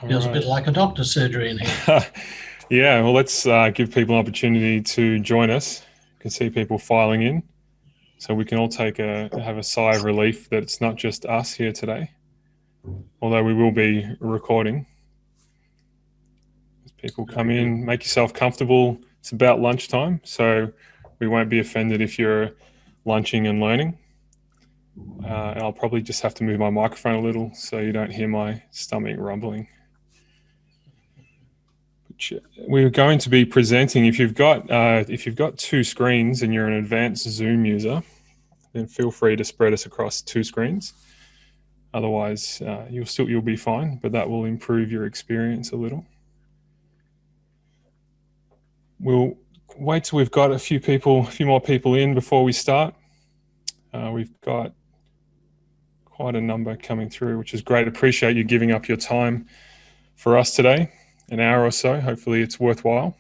All Feels a bit right. like a doctor's surgery in here. Yeah, well, let's give people an opportunity to join us. You can see people filing in, so we can all have a sigh of relief that it's not just us here today, although we will be recording. As people come Very good. in, make yourself comfortable. It's about lunchtime, so we won't be offended if you're lunching and learning. And I'll probably just have to move my microphone a little so you don't hear my stomach rumbling. We're going to be presenting. If you've got two screens and you're an advanced Zoom user, then feel free to spread us across two screens. Otherwise, you'll be fine, but that will improve your experience a little. We'll wait till we've got a few more people in before we start. We've got quite a number coming through, which is great. Appreciate you giving up your time for us today, an hour or so. Hopefully it's worthwhile.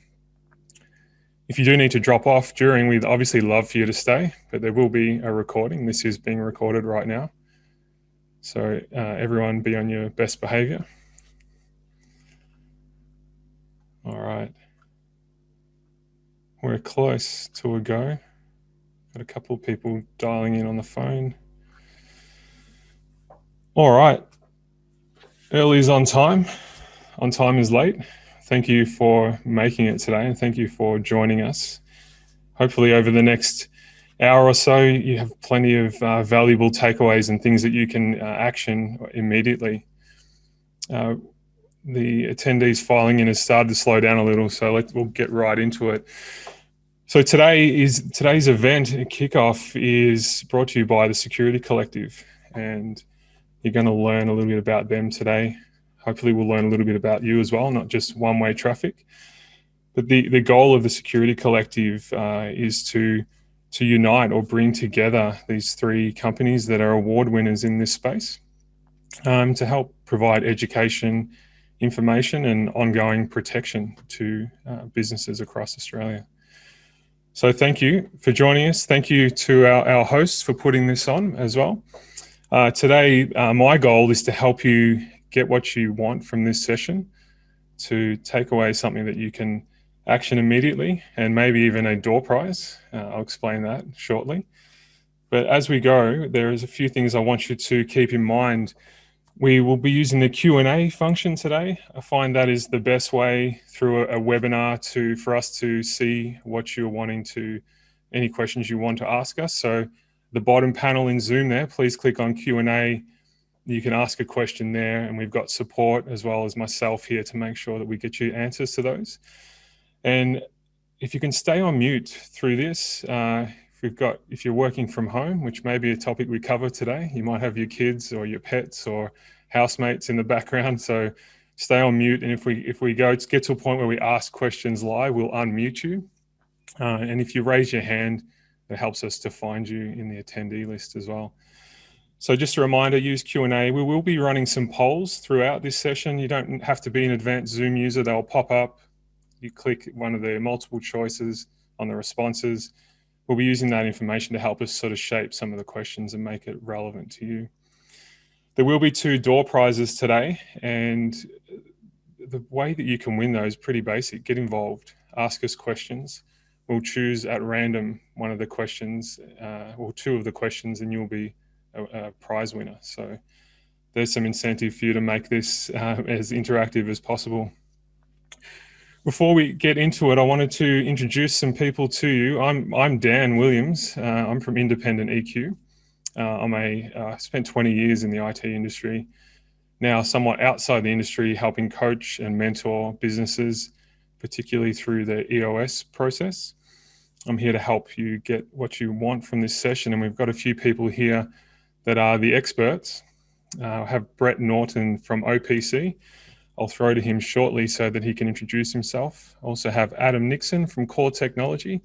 If you do need to drop off during, we'd obviously love for you to stay, but there will be a recording. This is being recorded right now. So everyone be on your best behavior. All right. We're close to a go. Got a couple of people dialing in on the phone. All right. Early is on time. On time is late. Thank you for making it today, and thank you for joining us. Hopefully over the next hour or so, you have plenty of valuable takeaways and things that you can action immediately. The attendees filing in has started to slow down a little, so we'll get right into it. So today's event kickoff is brought to you by the Security Collective, and you're going to learn a little bit about them today. Hopefully we'll learn a little bit about you as well, not just one-way traffic. But the goal of the Security Collective is to unite or bring together these three companies that are award winners in this space to help provide education, information, and ongoing protection to businesses across Australia. So thank you for joining us. Thank you to our hosts for putting this on as well. Today, my goal is to help you get what you want from this session, to take away something that you can action immediately, and maybe even a door prize. I'll explain that shortly. But as we go, there is a few things I want you to keep in mind. We will be using the Q&A function today. I find that is the best way through a webinar for us to see what you're wanting any questions you want to ask us. So the bottom panel in Zoom there, please click on Q&A. You can ask a question there, and we've got support as well as myself here to make sure that we get you answers to those. And if you can stay on mute through this, if you're working from home, which may be a topic we cover today, you might have your kids or your pets or housemates in the background. So stay on mute. And if we get to a point where we ask questions live, we'll unmute you. And if you raise your hand, it helps us to find you in the attendee list as well. So just a reminder, use Q&A. We will be running some polls throughout this session. You don't have to be an advanced Zoom user. They'll pop up. You click one of the multiple choices on the responses. We'll be using that information to help us sort of shape some of the questions and make it relevant to you. There will be 2 door prizes today, and the way that you can win those is pretty basic. Get involved, ask us questions. We'll choose at random one of the questions, or 2 of the questions, and you'll be a prize winner. So there's some incentive for you to make this as interactive as possible. Before we get into it, I wanted to introduce some people to you. I'm Dan Williams. I'm from Independent EQ. I spent 20 years in the IT industry, now somewhat outside the industry, helping coach and mentor businesses, particularly through the EOS process. I'm here to help you get what you want from this session, and we've got a few people here that are the experts. I have Brett Norton from OPC. I'll throw to him shortly so that he can introduce himself. I also have Adam Nixon from Core Technology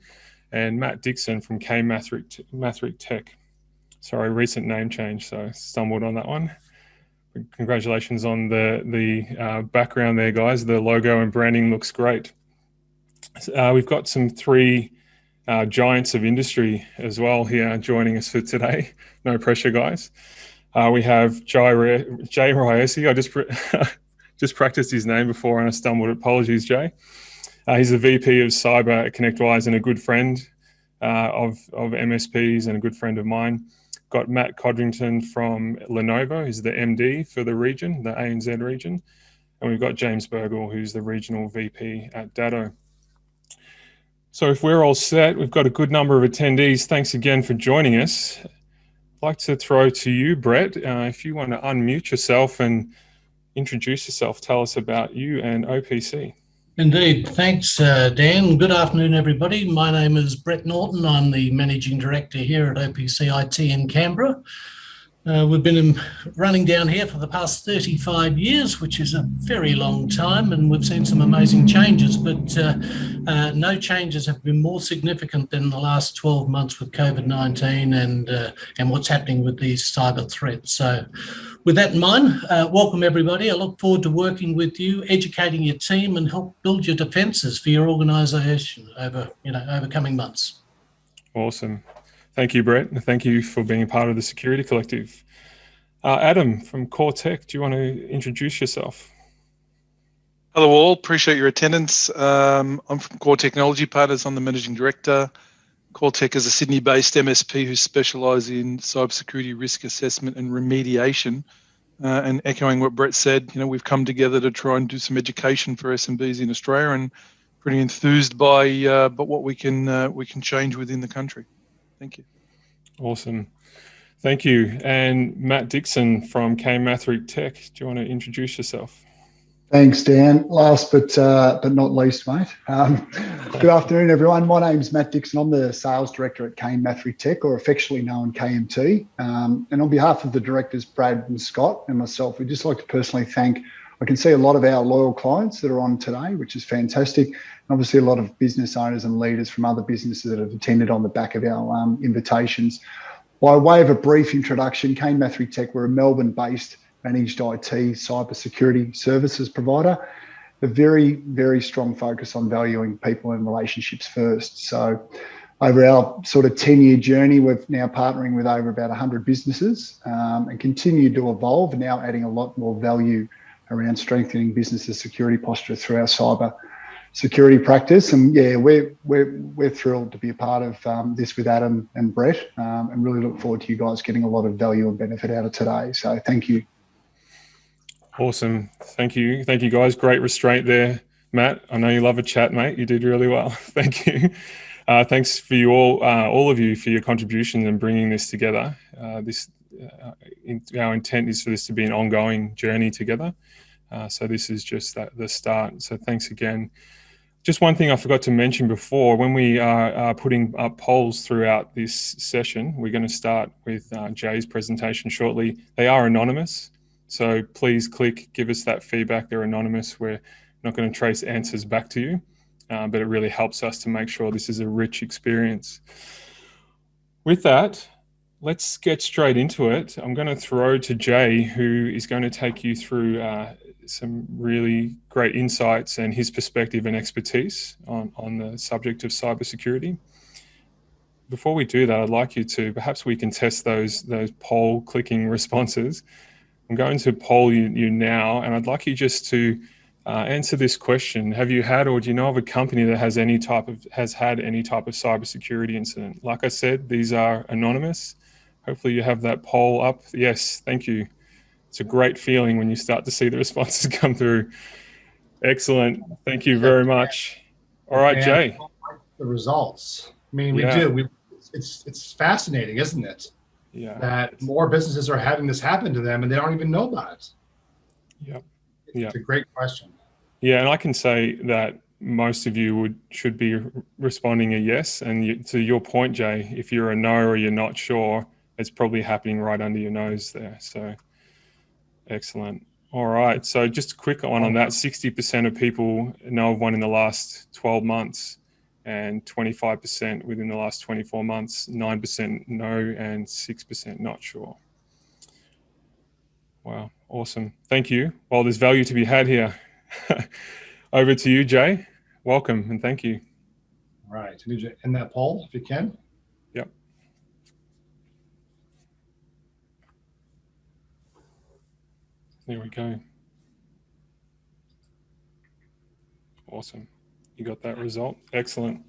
and Matt Dixon from K Mathric Tech. Sorry, recent name change, so stumbled on that one. Congratulations on the background there, guys. The logo and branding looks great. We've got some 3 giants of industry as well here joining us for today. No pressure, guys. We have Jay Riesi. just practiced his name before and I stumbled. Apologies, Jay. He's the VP of Cyber at ConnectWise and a good friend of MSPs and a good friend of mine. Got Matt Codrington from Lenovo, who's the MD for the region, the ANZ region. And we've got James Burgle, who's the regional VP at Datto. So if we're all set, we've got a good number of attendees. Thanks again for joining us. I'd like to throw to you, Brett, if you want to unmute yourself and introduce yourself, tell us about you and OPC. Indeed. Thanks, Dan. Good afternoon, everybody. My name is Brett Norton. I'm the Managing Director here at OPC IT in Canberra. We've been running down here for the past 35 years, which is a very long time, and we've seen some amazing changes, but no changes have been more significant than the last 12 months with COVID-19 and what's happening with these cyber threats. So with that in mind, welcome everybody. I look forward to working with you, educating your team and help build your defences for your organisation over coming months. Awesome. Thank you, Brett. Thank you for being a part of the Security Collective. Adam from Core Tech, do you want to introduce yourself? Hello all, appreciate your attendance. I'm from Core Technology Partners. I'm the Managing Director. Core Tech is a Sydney-based MSP who specialise in cybersecurity risk assessment and remediation. And echoing what Brett said, we've come together to try and do some education for SMBs in Australia, and pretty enthused by what we can change within the country. Thank you. Awesome. Thank you. And Matt Dixon from K Mathrick Tech, do you want to introduce yourself? Thanks, Dan. Last but not least, mate. Good afternoon, everyone. My name's Matt Dixon. I'm the Sales Director at K Mathrick Tech, or affectionately known KMT. And on behalf of the directors, Brad and Scott and myself, we'd just like to personally thank, I can see a lot of our loyal clients that are on today, which is fantastic. And obviously a lot of business owners and leaders from other businesses that have attended on the back of our invitations. By way of a brief introduction, K Mathrick Tech, we're a Melbourne-based managed IT cybersecurity services provider. A very, very strong focus on valuing people and relationships first. So over our sort of 10-year journey, we're now partnering with over about 100 businesses and continue to evolve, now adding a lot more value around strengthening businesses' security posture through our cyber security practice. And yeah, we're thrilled to be a part of this with Adam and Brett, and really look forward to you guys getting a lot of value and benefit out of today. So thank you. Awesome. Thank you. Thank you, guys. Great restraint there, Matt. I know you love a chat, mate. You did really well. Thank you. Thanks for you all of you, for your contributions and bringing this together. Our intent is for this to be an ongoing journey together. So this is just the start. So thanks again. Just one thing I forgot to mention before, when we are putting up polls throughout this session, we're going to start with Jay's presentation shortly. They are anonymous, so please give us that feedback. They're anonymous. We're not going to trace answers back to you, but it really helps us to make sure this is a rich experience. With that, let's get straight into it. I'm going to throw to Jay, who is going to take you through some really great insights and his perspective and expertise on the subject of cybersecurity. Before we do that, I'd like you to, perhaps we can test those poll clicking responses. I'm going to poll you now, and I'd like you just to answer this question. Have you had, or do you know of a company that has had any type of cybersecurity incident? Like I said, these are anonymous. Hopefully you have that poll up. Yes, thank you. It's a great feeling when you start to see the responses come through. Excellent. Thank you very much. All right, Jay. The results. I mean, we do. It's fascinating, isn't it? Yeah. That more businesses are having this happen to them and they don't even know about it. Yeah. It's a great question. Yeah, and I can say that most of you should be responding a yes. And to your point, Jay, if you're a no or you're not sure, it's probably happening right under your nose there. So excellent. All right. So just a quick one on that. 60% of people know of one in the last 12 months and 25% within the last 24 months, 9% no, and 6% not sure. Wow. Awesome. Thank you. Well, there's value to be had here. Over to you, Jay. Welcome and thank you. All right. I need you to end that poll if you can. Yep. There we go. Awesome. You got that result? Excellent.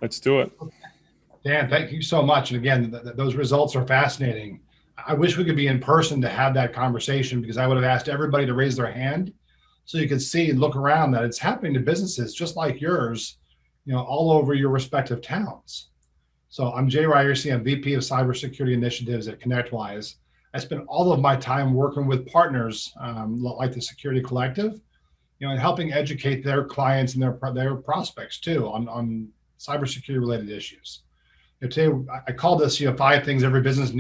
Let's do it. Dan, thank you so much. And again, those results are fascinating. I wish we could be in person to have that conversation, because I would have asked everybody to raise their hand so you could see and look around that it's happening to businesses just like yours, all over your respective towns. So I'm Jay Ryerson. I'm VP of Cybersecurity Initiatives at ConnectWise. I spend all of my time working with partners like the Security Collective, and helping educate their clients and their prospects too on cybersecurity related issues. Today, I call this 5 things every business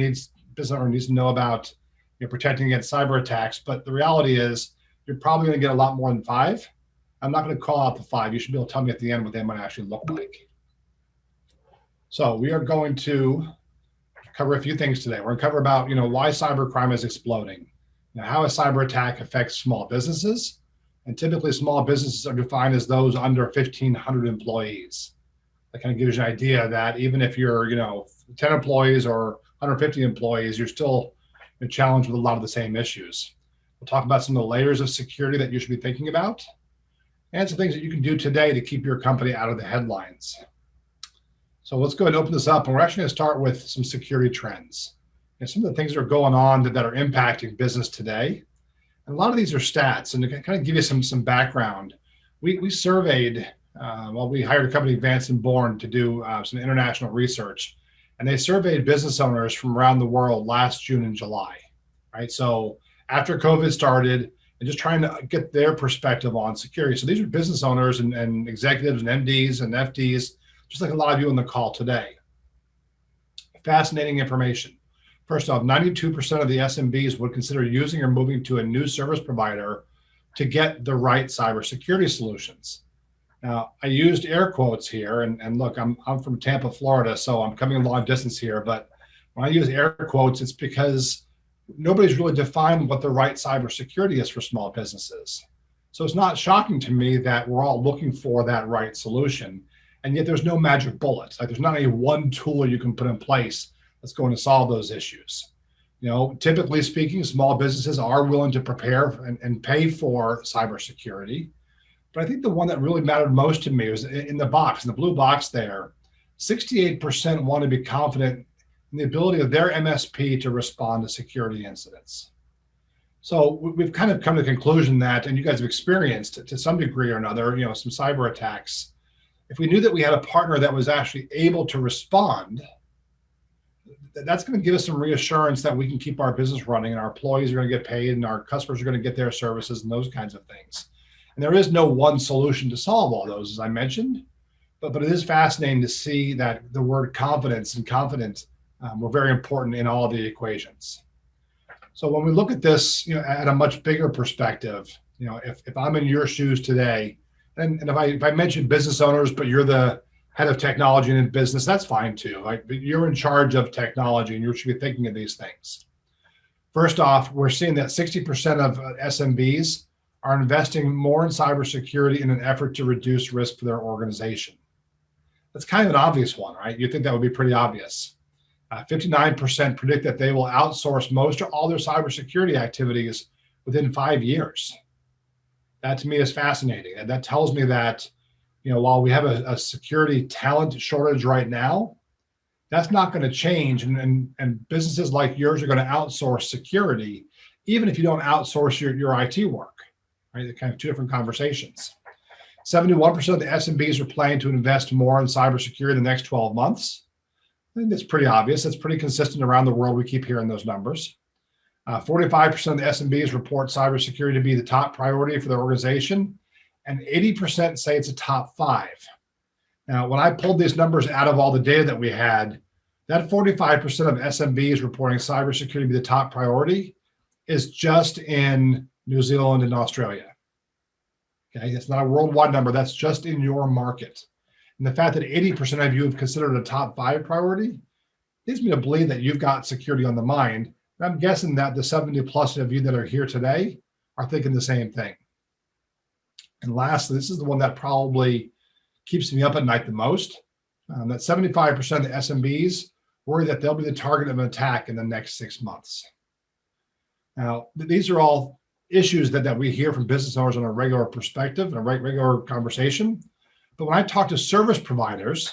owner needs to know about protecting against cyber attacks. But the reality is, you're probably going to get a lot more than 5. I'm not going to call out the 5. You should be able to tell me at the end what they might actually look like. So we are going to cover a few things today. We're going to cover about why cybercrime is exploding, how a cyber attack affects small businesses, and typically small businesses are defined as those under 1,500 employees. That kind of gives you an idea that even if you're 10 employees or 150 employees, you're still challenged with a lot of the same issues. We'll talk about some of the layers of security that you should be thinking about, and some things that you can do today to keep your company out of the headlines. So let's go ahead and open this up, and we're actually going to start with some security trends and some of the things that are going on that are impacting business today. And a lot of these are stats, and to kind of give you some background, we surveyed, we hired a company, Vance and Bourne, to do some international research, and they surveyed business owners from around the world last June and July, right? So after COVID started, and just trying to get their perspective on security. So these are business owners and executives and MDs and FDs, just like a lot of you on the call today. Fascinating information. First off, 92% of the SMBs would consider using or moving to a new service provider to get the right cybersecurity solutions. Now, I used air quotes here, and look, I'm from Tampa, Florida, so I'm coming a long distance here, but when I use air quotes, it's because nobody's really defined what the right cybersecurity is for small businesses. So it's not shocking to me that we're all looking for that right solution, and yet there's no magic bullet. Like, there's not any one tool you can put in place that's going to solve those issues. Typically speaking, small businesses are willing to prepare and pay for cybersecurity. But I think the one that really mattered most to me was in the blue box there. 68% want to be confident in the ability of their MSP to respond to security incidents. So we've kind of come to the conclusion that, and you guys have experienced to some degree or another, some cyber attacks. If we knew that we had a partner that was actually able to respond, that's going to give us some reassurance that we can keep our business running, and our employees are going to get paid, and our customers are going to get their services, and those kinds of things. And there is no one solution to solve all those, as I mentioned, but it is fascinating to see that the word confidence and confident were very important in all of the equations. So when we look at this, at a much bigger perspective, if I'm in your shoes today, and if I mention business owners, but you're the head of technology in business, that's fine too. But you're in charge of technology, and you should be thinking of these things. First off, we're seeing that 60% of SMBs are investing more in cybersecurity in an effort to reduce risk for their organization. That's kind of an obvious one, right? You'd think that would be pretty obvious. 59% predict that they will outsource most or all their cybersecurity activities within 5 years. That to me is fascinating. And that tells me that, while we have a security talent shortage right now, that's not going to change. And businesses like yours are going to outsource security, even if you don't outsource your IT work, right? They're kind of two different conversations. 71% of the SMBs are planning to invest more in cybersecurity in the next 12 months. I think that's pretty obvious. It's pretty consistent around the world. We keep hearing those numbers. 45% of the SMBs report cybersecurity to be the top priority for their organization, and 80% say it's a top 5. Now, when I pulled these numbers out of all the data that we had, that 45% of SMBs reporting cybersecurity to be the top priority is just in New Zealand and Australia. Okay, it's not a worldwide number. That's just in your market. And the fact that 80% of you have considered a top 5 priority leads me to believe that you've got security on the mind. And I'm guessing that the 70 plus of you that are here today are thinking the same thing. And lastly, this is the one that probably keeps me up at night the most, that 75% of the SMBs worry that they'll be the target of an attack in the next 6 months. Now, these are all issues that we hear from business owners on a regular perspective and a regular conversation. But when I talk to service providers,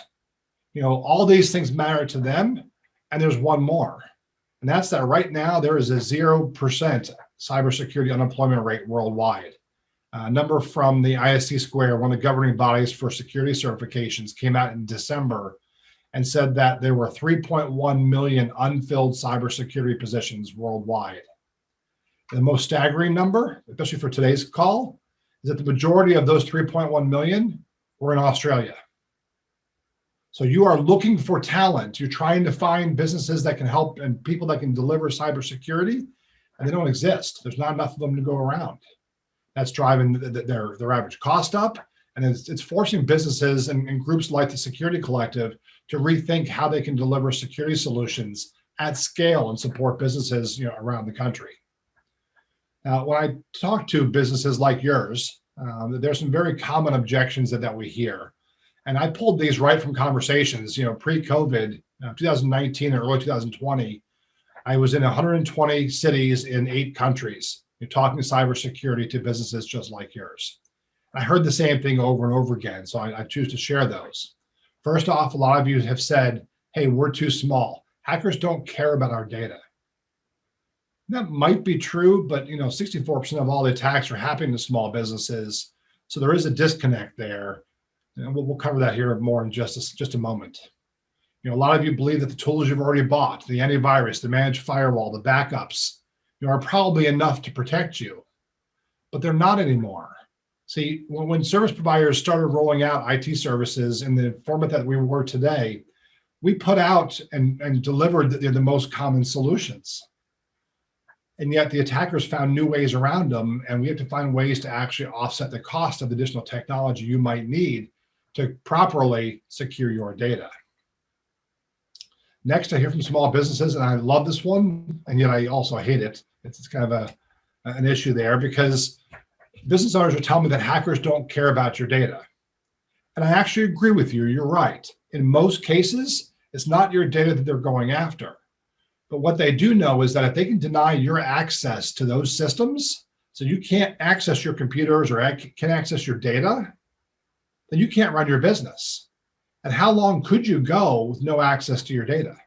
all these things matter to them. And there's one more. And that's that right now there is a 0% cybersecurity unemployment rate worldwide. A number from the ISC Square, one of the governing bodies for security certifications, came out in December and said that there were 3.1 million unfilled cybersecurity positions worldwide. The most staggering number, especially for today's call, is that the majority of those 3.1 million were in Australia. So you are looking for talent. You're trying to find businesses that can help and people that can deliver cybersecurity, and they don't exist. There's not enough of them to go around. That's driving their average cost up, and it's forcing businesses and groups like the Security Collective to rethink how they can deliver security solutions at scale and support businesses around the country. Now, when I talk to businesses like yours, there's some very common objections that we hear. And I pulled these right from conversations, pre-COVID, 2019 or early 2020. I was in 120 cities in 8 countries. You're talking cybersecurity to businesses just like yours. I heard the same thing over and over again, so I choose to share those. First off, a lot of you have said, hey, we're too small. Hackers don't care about our data. That might be true, but 64% of all the attacks are happening to small businesses. So there is a disconnect there. And we'll cover that here more in just a moment. A lot of you believe that the tools you've already bought, the antivirus, the managed firewall, the backups, are probably enough to protect you, but they're not anymore. See, when service providers started rolling out IT services in the format that we were today, we put out and delivered the most common solutions. And yet the attackers found new ways around them, and we have to find ways to actually offset the cost of additional technology you might need to properly secure your data. Next, I hear from small businesses, and I love this one, and yet I also hate it. It's kind of an issue there because business owners are telling me that hackers don't care about your data. And I actually agree with you. You're right. In most cases, it's not your data that they're going after. But what they do know is that if they can deny your access to those systems, so you can't access your computers or can't access your data, then you can't run your business. And how long could you go with no access to your data?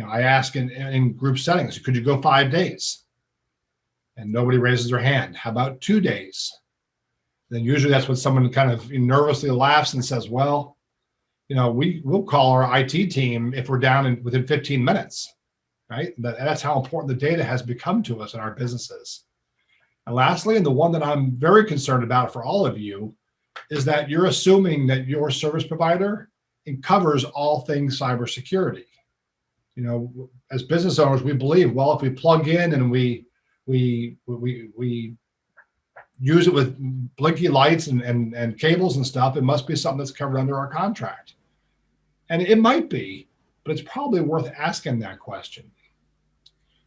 I ask in group settings, could you go 5 days? And nobody raises their hand. How about 2 days? Then usually that's when someone kind of nervously laughs and says, well, we'll call our IT team if we're down within 15 minutes, right? That's how important the data has become to us in our businesses. And lastly, and the one that I'm very concerned about for all of you, is that you're assuming that your service provider covers all things cybersecurity. As business owners, we believe, well, if we plug in and we use it with blinky lights and cables and stuff, it must be something that's covered under our contract. And it might be, but it's probably worth asking that question.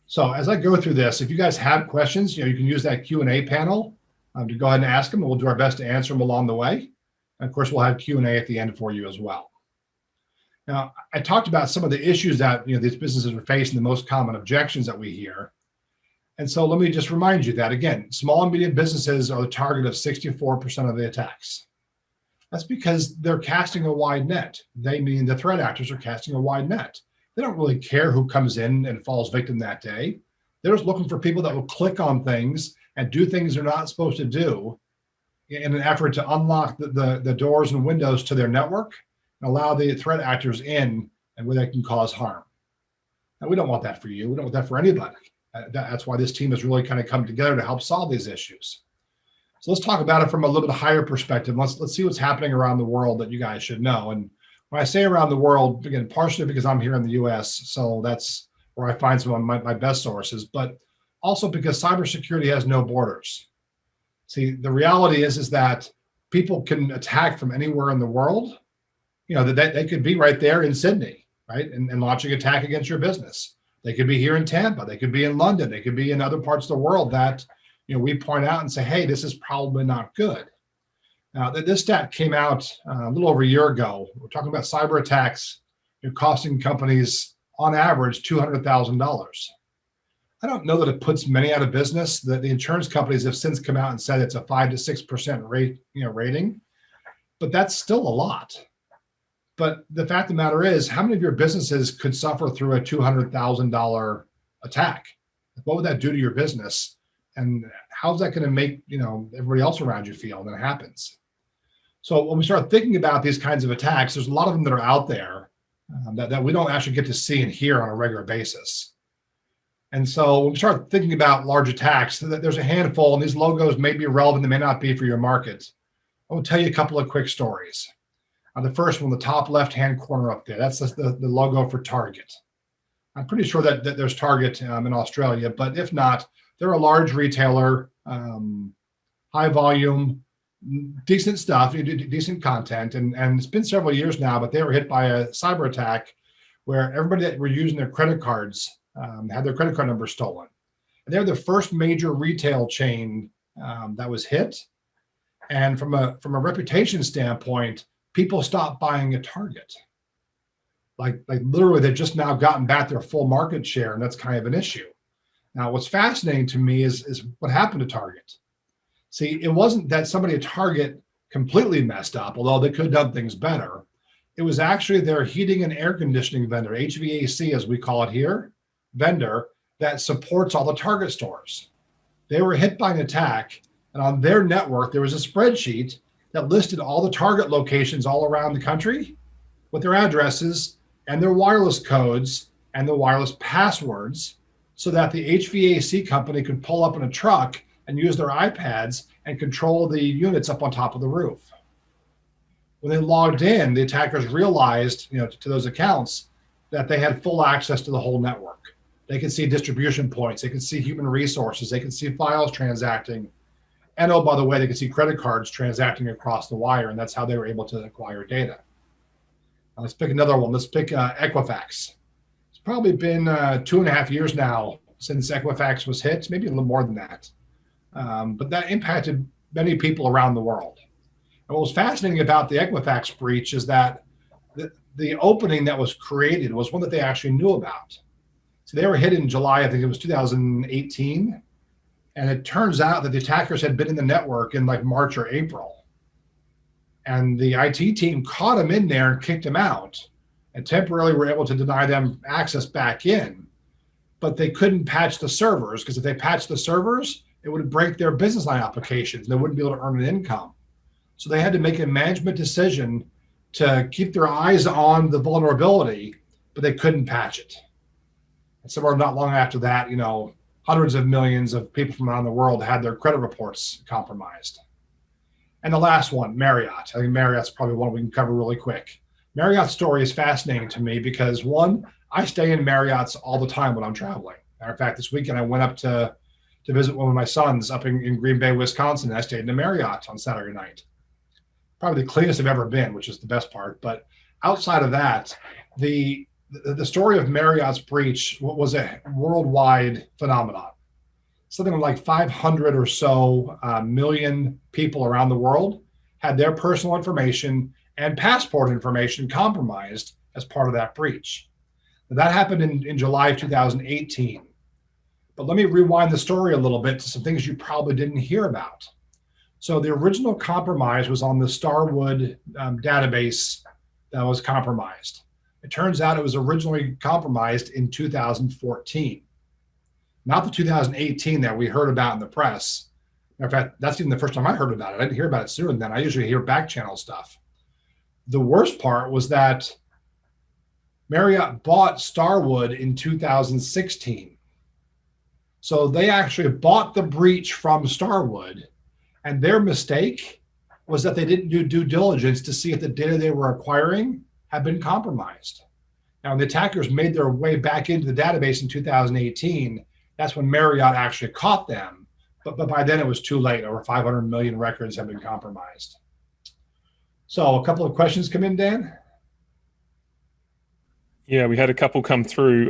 So as I go through this, if you guys have questions, you can use that Q&A panel to go ahead and ask them, and we'll do our best to answer them along the way. And of course, we'll have Q&A at the end for you as well. Now, I talked about some of the issues that these businesses are facing, the most common objections that we hear. And so let me just remind you that, again, small and medium businesses are the target of 64% of the attacks. That's because they're casting a wide net. They mean the threat actors are casting a wide net. They don't really care who comes in and falls victim that day. They're just looking for people that will click on things and do things they're not supposed to do in an effort to unlock the doors and windows to their network and allow the threat actors in and where they can cause harm. And we don't want that for you. We don't want that for anybody. That's why this team has really kind of come together to help solve these issues. So let's talk about it from a little bit higher perspective. Let's see what's happening around the world that you guys should know. And when I say around the world, again, partially because I'm here in the US, so that's where I find some of my best sources, but also because cybersecurity has no borders. See, the reality is that people can attack from anywhere in the world. That they could be right there in Sydney, right? And launching an attack against your business. They could be here in Tampa. They could be in London. They could be in other parts of the world that, we point out and say, hey, this is probably not good. Now, this stat came out a little over a year ago. We're talking about cyber attacks costing companies on average $200,000. I don't know that it puts many out of business. The insurance companies have since come out and said it's a 5 to 6% rate, rating, but that's still a lot. But the fact of the matter is, how many of your businesses could suffer through a $200,000 attack? What would that do to your business? And how's that going to make, everybody else around you feel when it happens? So when we start thinking about these kinds of attacks, there's a lot of them that are out there that we don't actually get to see and hear on a regular basis. And so when we start thinking about large attacks, there's a handful, and these logos may be relevant, they may not be for your market. I will tell you a couple of quick stories. The first one, the top left-hand corner up there, that's the logo for Target. I'm pretty sure that there's Target in Australia, but if not, they're a large retailer, high volume, decent stuff, decent content. And it's been several years now, but they were hit by a cyber attack where everybody that were using their credit cards had their credit card number stolen. And they're the first major retail chain that was hit. And from a reputation standpoint, people stopped buying at Target. Like literally, they've just now gotten back their full market share, and that's kind of an issue. Now, what's fascinating to me is what happened to Target. See, it wasn't that somebody at Target completely messed up, although they could have done things better. It was actually their heating and air conditioning vendor, HVAC as we call it here, vendor that supports all the Target stores. They were hit by an attack, and on their network, there was a spreadsheet that listed all the Target locations all around the country with their addresses and their wireless codes and the wireless passwords so that the HVAC company could pull up in a truck and use their iPads and control the units up on top of the roof. When they logged in, the attackers realized, to those accounts that they had full access to the whole network. They could see distribution points, they could see human resources, they could see files transacting, and oh, by the way, they could see credit cards transacting across the wire, and that's how they were able to acquire data. Now, let's pick another one. Let's pick Equifax. It's probably been 2.5 years now since Equifax was hit, maybe a little more than that. But that impacted many people around the world. And what was fascinating about the Equifax breach is that the opening that was created was one that they actually knew about. So they were hit in July, I think it was 2018. And it turns out that the attackers had been in the network in like March or April. And the IT team caught them in there and kicked them out and temporarily were able to deny them access back in. But they couldn't patch the servers, because if they patched the servers, it would break their business line applications. They wouldn't be able to earn an income. So they had to make a management decision to keep their eyes on the vulnerability, but they couldn't patch it. And somewhere not long after that, hundreds of millions of people from around the world had their credit reports compromised. And the last one, Marriott. I think Marriott's probably one we can cover really quick. Marriott's story is fascinating to me because, one, I stay in Marriott's all the time when I'm traveling. Matter of fact, this weekend I went up to visit one of my sons up in Green Bay, Wisconsin. I stayed in a Marriott on Saturday night. Probably the cleanest I've ever been, which is the best part. But outside of that, the story of Marriott's breach was a worldwide phenomenon. Something like 500 or so million people around the world had their personal information and passport information compromised as part of that breach. Now, that happened in July of 2018. But let me rewind the story a little bit to some things you probably didn't hear about. So the original compromise was on the Starwood database that was compromised. It turns out it was originally compromised in 2014, not the 2018 that we heard about in the press. In fact, that's even the first time I heard about it. I didn't hear about it sooner than that. I usually hear back channel stuff. The worst part was that Marriott bought Starwood in 2016. So they actually bought the breach from Starwood, and their mistake was that they didn't do due diligence to see if the data they were acquiring had been compromised. Now, when the attackers made their way back into the database in 2018, that's when Marriott actually caught them. But by then it was too late. Over 500 million records have been compromised. So a couple of questions come in, Dan? Yeah, we had a couple come through,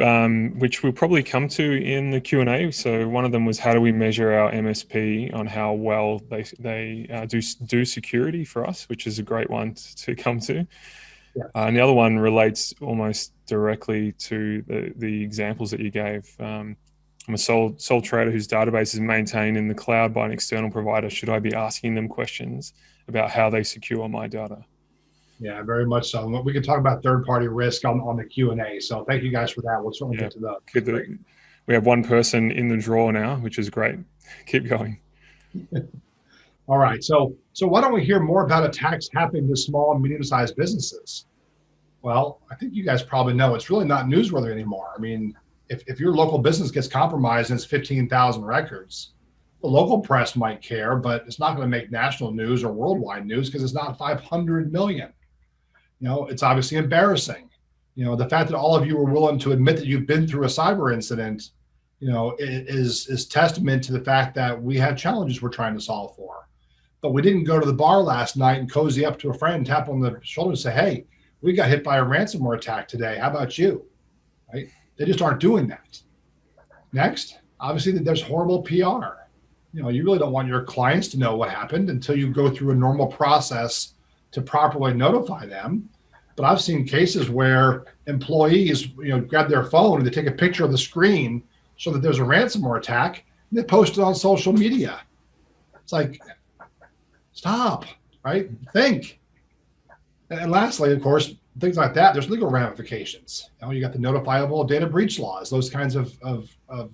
which we'll probably come to in the Q&A. So one of them was, how do we measure our MSP on how well they do security for us, which is a great one to come to. Yeah. And the other one relates almost directly to the examples that you gave. I'm a sole trader whose database is maintained in the cloud by an external provider. Should I be asking them questions about how they secure my data? Yeah, very much so. We can talk about third-party risk on the Q&A. So thank you guys for that. We'll certainly get to the. We have one person in the draw now, which is great. Keep going. All right. So why don't we hear more about attacks happening to small and medium-sized businesses? Well, I think you guys probably know it's really not newsworthy anymore. I mean, if your local business gets compromised and it's 15,000 records, the local press might care, but it's not going to make national news or worldwide news because it's not 500 million. It's obviously embarrassing. The fact that all of you were willing to admit that you've been through a cyber incident, is testament to the fact that we have challenges we're trying to solve for. But we didn't go to the bar last night and cozy up to a friend, tap on the shoulder and say, hey, we got hit by a ransomware attack today. How about you? Right? They just aren't doing that. Next, obviously, there's horrible PR. You really don't want your clients to know what happened until you go through a normal process to properly notify them. But I've seen cases where employees, grab their phone and they take a picture of the screen so that there's a ransomware attack and they post it on social media. It's like, stop, right? Think. And lastly, of course, things like that, there's legal ramifications. You got the notifiable data breach laws, those kinds of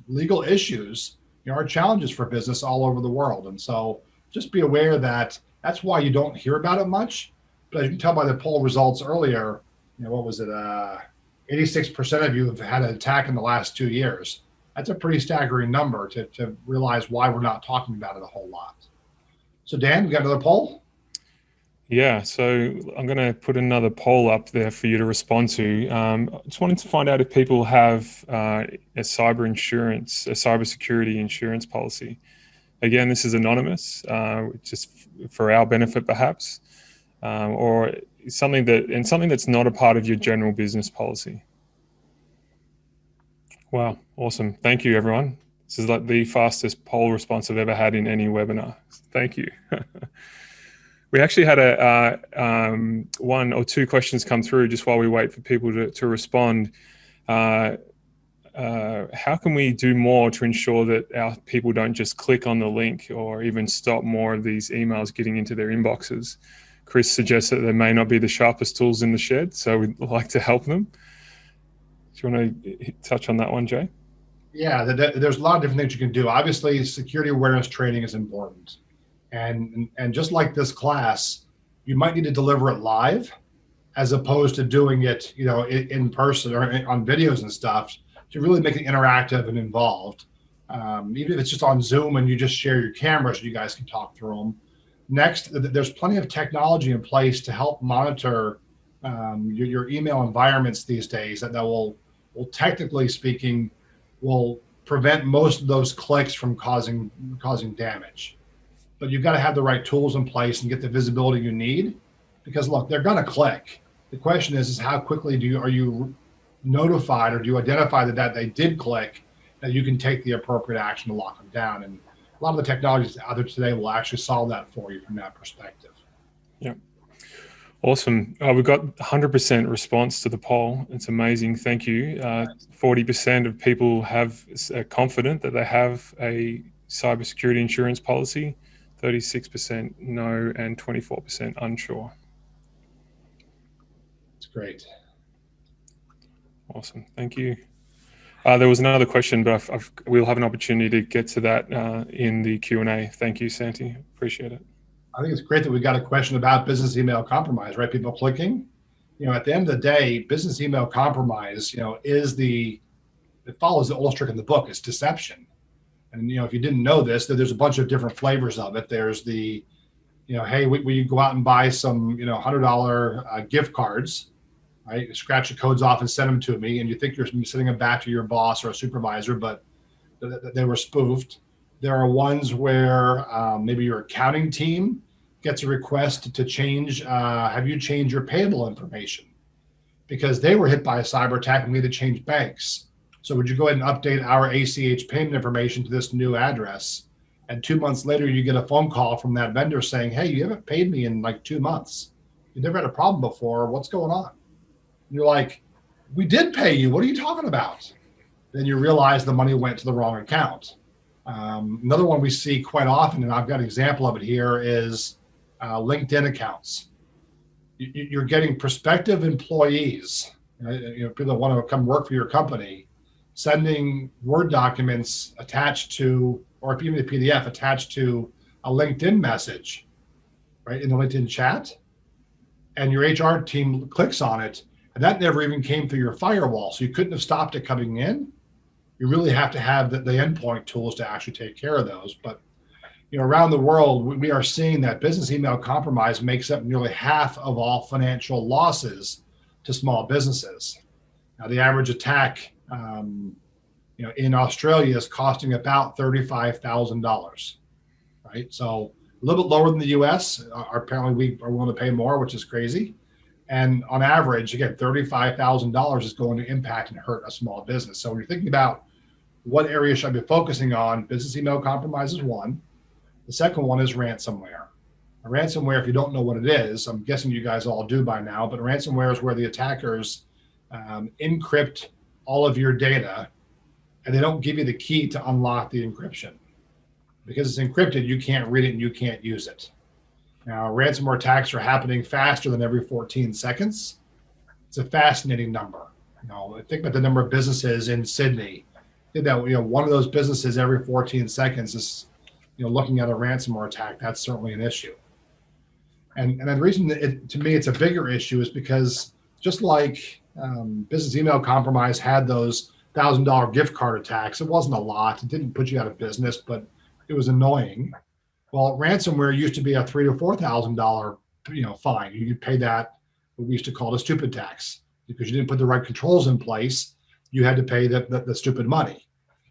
legal issues, are challenges for business all over the world. And so just be aware that that's why you don't hear about it much. But as you can tell by the poll results earlier, what was it? 86% of you have had an attack in the last 2 years. That's a pretty staggering number to realize why we're not talking about it a whole lot. So Dan, we got another poll? Yeah, so I'm going to put another poll up there for you to respond to. I just wanted to find out if people have a cybersecurity insurance policy. Again, this is anonymous, just for our benefit, perhaps, or something that's not a part of your general business policy. Wow, awesome! Thank you, everyone. This is like the fastest poll response I've ever had in any webinar. Thank you. We actually had one or two questions come through just while we wait for people to respond. How can we do more to ensure that our people don't just click on the link or even stop more of these emails getting into their inboxes? Chris suggests that they may not be the sharpest tools in the shed, so we'd like to help them. Do you want to touch on that one, Jay? Yeah, there's a lot of different things you can do. Obviously, security awareness training is important. And just like this class, you might need to deliver it live as opposed to doing it, in person or on videos and stuff to really make it interactive and involved. Even if it's just on Zoom and you just share your camera so you guys can talk through them. Next, there's plenty of technology in place to help monitor your email environments these days that will technically speaking, will prevent most of those clicks from causing damage. But you've got to have the right tools in place and get the visibility you need, because look, they're going to click. The question is how quickly are you notified, or do you identify that they did click, that you can take the appropriate action to lock them down? And a lot of the technologies out there today will actually solve that for you from that perspective. Yeah. Awesome. We've got 100% response to the poll. It's amazing. Thank you. 40% of people are confident that they have a cybersecurity insurance policy. 36% no, and 24% unsure. That's great. Awesome. Thank you. There was another question, but we'll have an opportunity to get to that in the Q&A. Thank you, Santi. Appreciate it. I think it's great that we got a question about business email compromise, right? People clicking. At the end of the day, business email compromise, it follows the old trick in the book. It's deception. And, if you didn't know this, that there's a bunch of different flavors of it. There's the, hey, will you go out and buy some, $100 gift cards, right? Scratch the codes off and send them to me. And you think you're sending them back to your boss or a supervisor, but they were spoofed. There are ones where maybe your accounting team gets a request to change, have you change your payable information? Because they were hit by a cyber attack and we had to change banks. So would you go ahead and update our ACH payment information to this new address? And 2 months later, you get a phone call from that vendor saying, hey, you haven't paid me in like 2 months. You never had a problem before. What's going on? And you're like, we did pay you. What are you talking about? Then you realize the money went to the wrong account. Another one we see quite often, and I've got an example of it here, is LinkedIn accounts. You're getting prospective employees, people that want to come work for your company, sending Word documents attached to, or even a PDF attached to a LinkedIn message, right, in the LinkedIn chat, and your HR team clicks on it, and that never even came through your firewall, so you couldn't have stopped it coming in. You really have to have the endpoint tools to actually take care of those. But around the world, we are seeing that business email compromise makes up nearly half of all financial losses to small businesses. Now, the average attack, in Australia is costing about $35,000, right? So a little bit lower than the U.S. Apparently, we are willing to pay more, which is crazy. And on average, again, $35,000 is going to impact and hurt a small business. So when you're thinking about what area should I be focusing on, business email compromise is one. The second one is ransomware. Now, ransomware, if you don't know what it is, I'm guessing you guys all do by now, but ransomware is where the attackers encrypt all of your data, and they don't give you the key to unlock the encryption. Because it's encrypted, you can't read it and you can't use it. Now, ransomware attacks are happening faster than every 14 seconds. It's a fascinating number. Think about the number of businesses in Sydney. One of those businesses every 14 seconds is, looking at a ransomware attack. That's certainly an issue. And the reason to me it's a bigger issue is because just like business email compromise had those $1,000 gift card attacks, it wasn't a lot. It didn't put you out of business, but it was annoying. Well, ransomware used to be a $3,000 to $4,000, fine. You could pay that, what we used to call the stupid tax, because you didn't put the right controls in place. You had to pay the stupid money.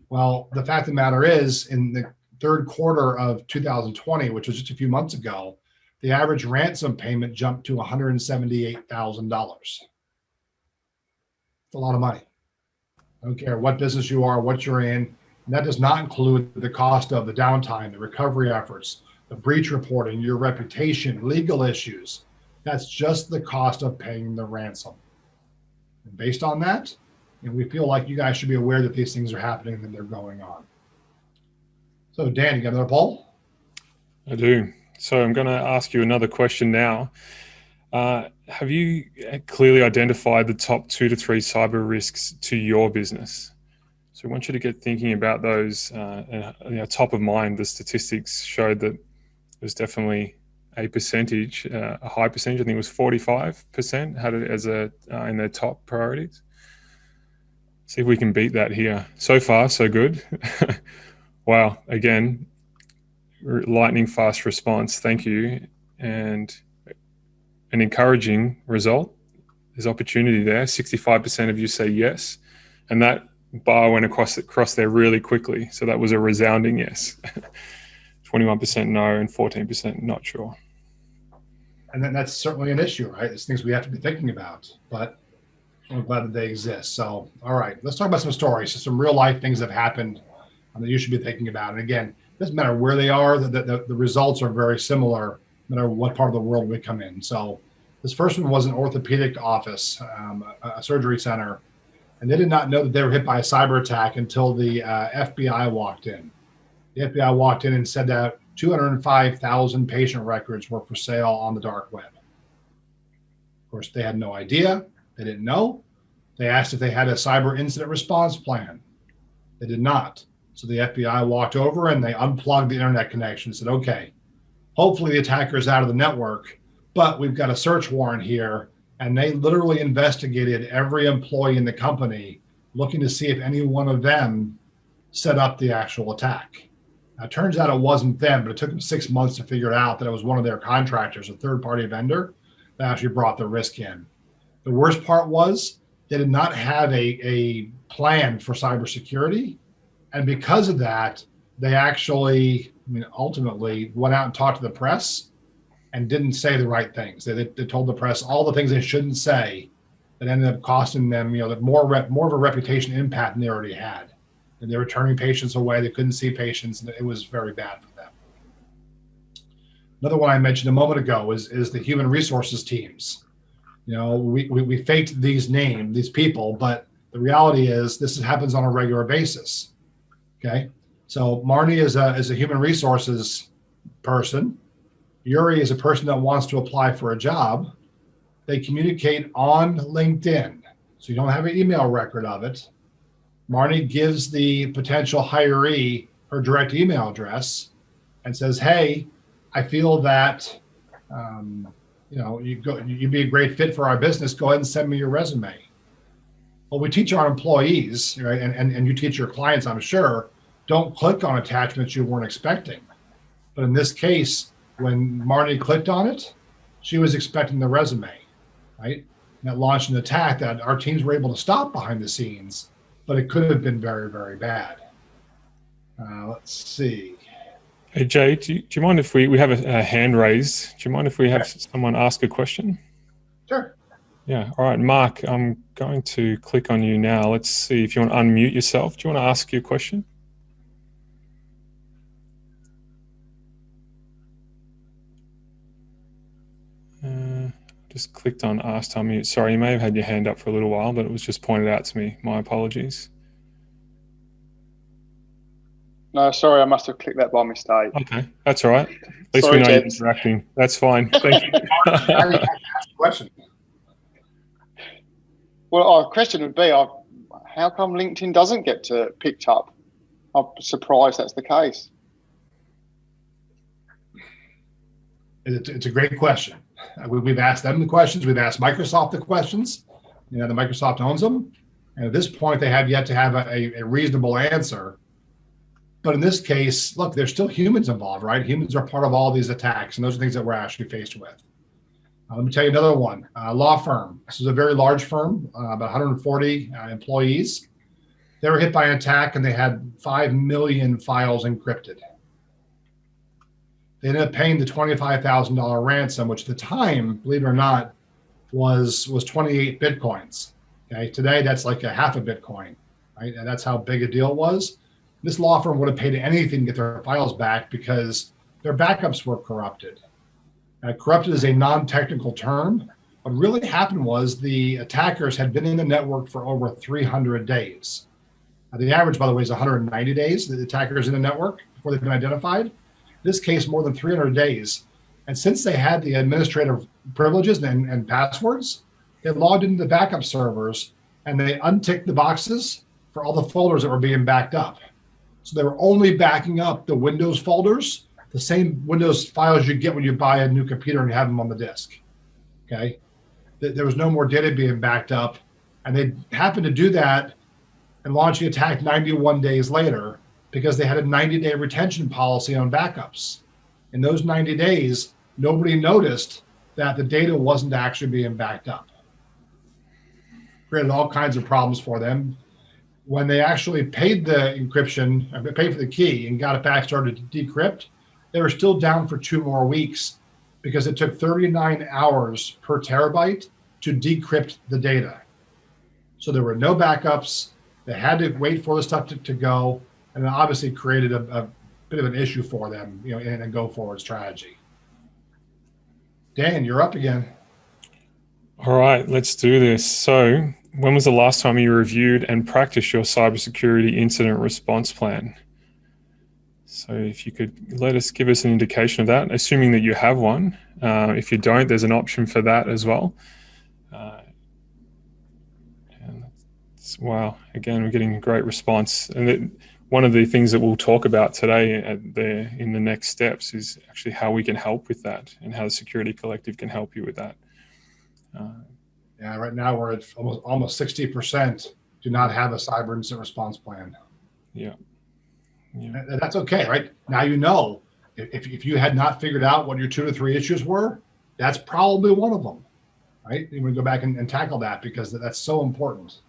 Well, the fact of the matter is, in the third quarter of 2020, which was just a few months ago, the average ransom payment jumped to $178,000. It's a lot of money. I don't care what business you are, what you're in. And that does not include the cost of the downtime, the recovery efforts, the breach reporting, your reputation, legal issues. That's just the cost of paying the ransom. And based on that, we feel like you guys should be aware that these things are happening and they're going on. So, Dan, you got another poll? I do. So I'm going to ask you another question now. Have you clearly identified the top 2 to 3 cyber risks to your business? So I want you to get thinking about those. Top of mind, the statistics showed that there's definitely a percentage, a high percentage, I think it was 45% had it as in their top priorities. See if we can beat that here. So far, so good. Wow, again, lightning fast response. Thank you. And an encouraging result. There's opportunity there. 65% of you say yes. And that bar went across there really quickly. So that was a resounding yes. 21% no and 14% not sure. And then that's certainly an issue, right? It's things we have to be thinking about, but I'm glad that they exist. So, all right, let's talk about some stories, some real life things that have happened that you should be thinking about. And again, it doesn't matter where they are, the results are very similar, no matter what part of the world we come in. So this first one was an orthopedic office, a surgery center, and they did not know that they were hit by a cyber attack until the FBI walked in. The FBI walked in and said that 205,000 patient records were for sale on the dark web. Of course, they had no idea. They didn't know. They asked if they had a cyber incident response plan. They did not. So the FBI walked over and they unplugged the internet connection and said, okay, hopefully the attacker is out of the network, but we've got a search warrant here. And they literally investigated every employee in the company, looking to see if any one of them set up the actual attack. Now, it turns out it wasn't them, but it took them 6 months to figure out that it was one of their contractors, a third-party vendor, that actually brought the risk in. The worst part was they did not have a plan for cybersecurity. And because of that, they actually, ultimately went out and talked to the press and didn't say the right things. They told the press all the things they shouldn't say that ended up costing them, more of a reputation impact than they already had. And they were turning patients away. They couldn't see patients, and it was very bad for them. Another one I mentioned a moment ago is the human resources teams. We faked these people, but The reality is happens on a regular basis. Okay. So Marnie is a human resources person. Yuri is a person that wants to apply for a job. They communicate on LinkedIn. So you don't have an email record of it. Marnie gives the potential hiree her direct email address and says, hey, I feel that you'd be a great fit for our business. Go ahead and send me your resume. Well, we teach our employees, right, and you teach your clients, I'm sure, don't click on attachments you weren't expecting. But in this case, when Marnie clicked on it, she was expecting the resume, right? And that launched an attack that our teams were able to stop behind the scenes, but it could have been very, very bad. Let's see. Hey, Jay, do you mind if we have a hand raised? Do you mind if we have someone ask a question? Sure. Yeah. All right, Mark, I'm going to click on you now. Let's see if you want to unmute yourself. Do you want to ask your question? Just clicked on ask to unmute. Sorry, you may have had your hand up for a little while, but it was just pointed out to me. My apologies. No, sorry, I must have clicked that by mistake. Okay, that's all right. At least Sorry, we know you're gents. interacting. That's fine. Thank you. Question. Well, our question would be, how come LinkedIn doesn't get picked up? I'm surprised that's the case. It's a great question. We've asked them the questions. We've asked Microsoft the questions. The Microsoft owns them. And at this point, they have yet to have a reasonable answer. But in this case, look, there's still humans involved, right? Humans are part of all these attacks, and those are things that we're actually faced with. Let me tell you another one. Law firm. This is a very large firm, about 140 employees. They were hit by an attack, and they had 5 million files encrypted. They ended up paying the $25,000 ransom, which at the time, believe it or not, was 28 Bitcoins. Okay, today that's like a half a Bitcoin, right? And that's how big a deal it was. This law firm would have paid anything to get their files back because their backups were corrupted. Corrupted is a non-technical term. What really happened was the attackers had been in the network for over 300 days. The average, by the way, is 190 days, the attackers in the network before they've been identified. In this case, more than 300 days. And since they had the administrative privileges and passwords, they logged into the backup servers and they unticked the boxes for all the folders that were being backed up. So they were only backing up the Windows folders, the same Windows files you get when you buy a new computer and you have them on the disk. Okay. There was no more data being backed up. And they happened to do that and launch the attack 91 days later because they had a 90-day retention policy on backups. In those 90 days, nobody noticed that the data wasn't actually being backed up. Created all kinds of problems for them. When they actually paid the encryption, paid for the key and got it back, started to decrypt, they were still down for 2 more weeks because it took 39 hours per terabyte to decrypt the data. So there were no backups. They had to wait for the stuff to go, and it obviously created a bit of an issue for them, in a go-forward strategy. Dan, you're up again. All right, let's do this. So, when was the last time you reviewed and practiced your cybersecurity incident response plan? So if you could give us an indication of that, assuming that you have one. If you don't, there's an option for that as well. Wow, again, we're getting a great response. And one of the things that we'll talk about today in the next steps is actually how we can help with that and how the Security Collective can help you with that. Yeah, right now we're at almost 60% do not have a cyber incident response plan. Yeah. And that's okay, right? Now you know, if you had not figured out what your 2 to 3 issues were, that's probably one of them, right? You want to go back and tackle that because that's so important.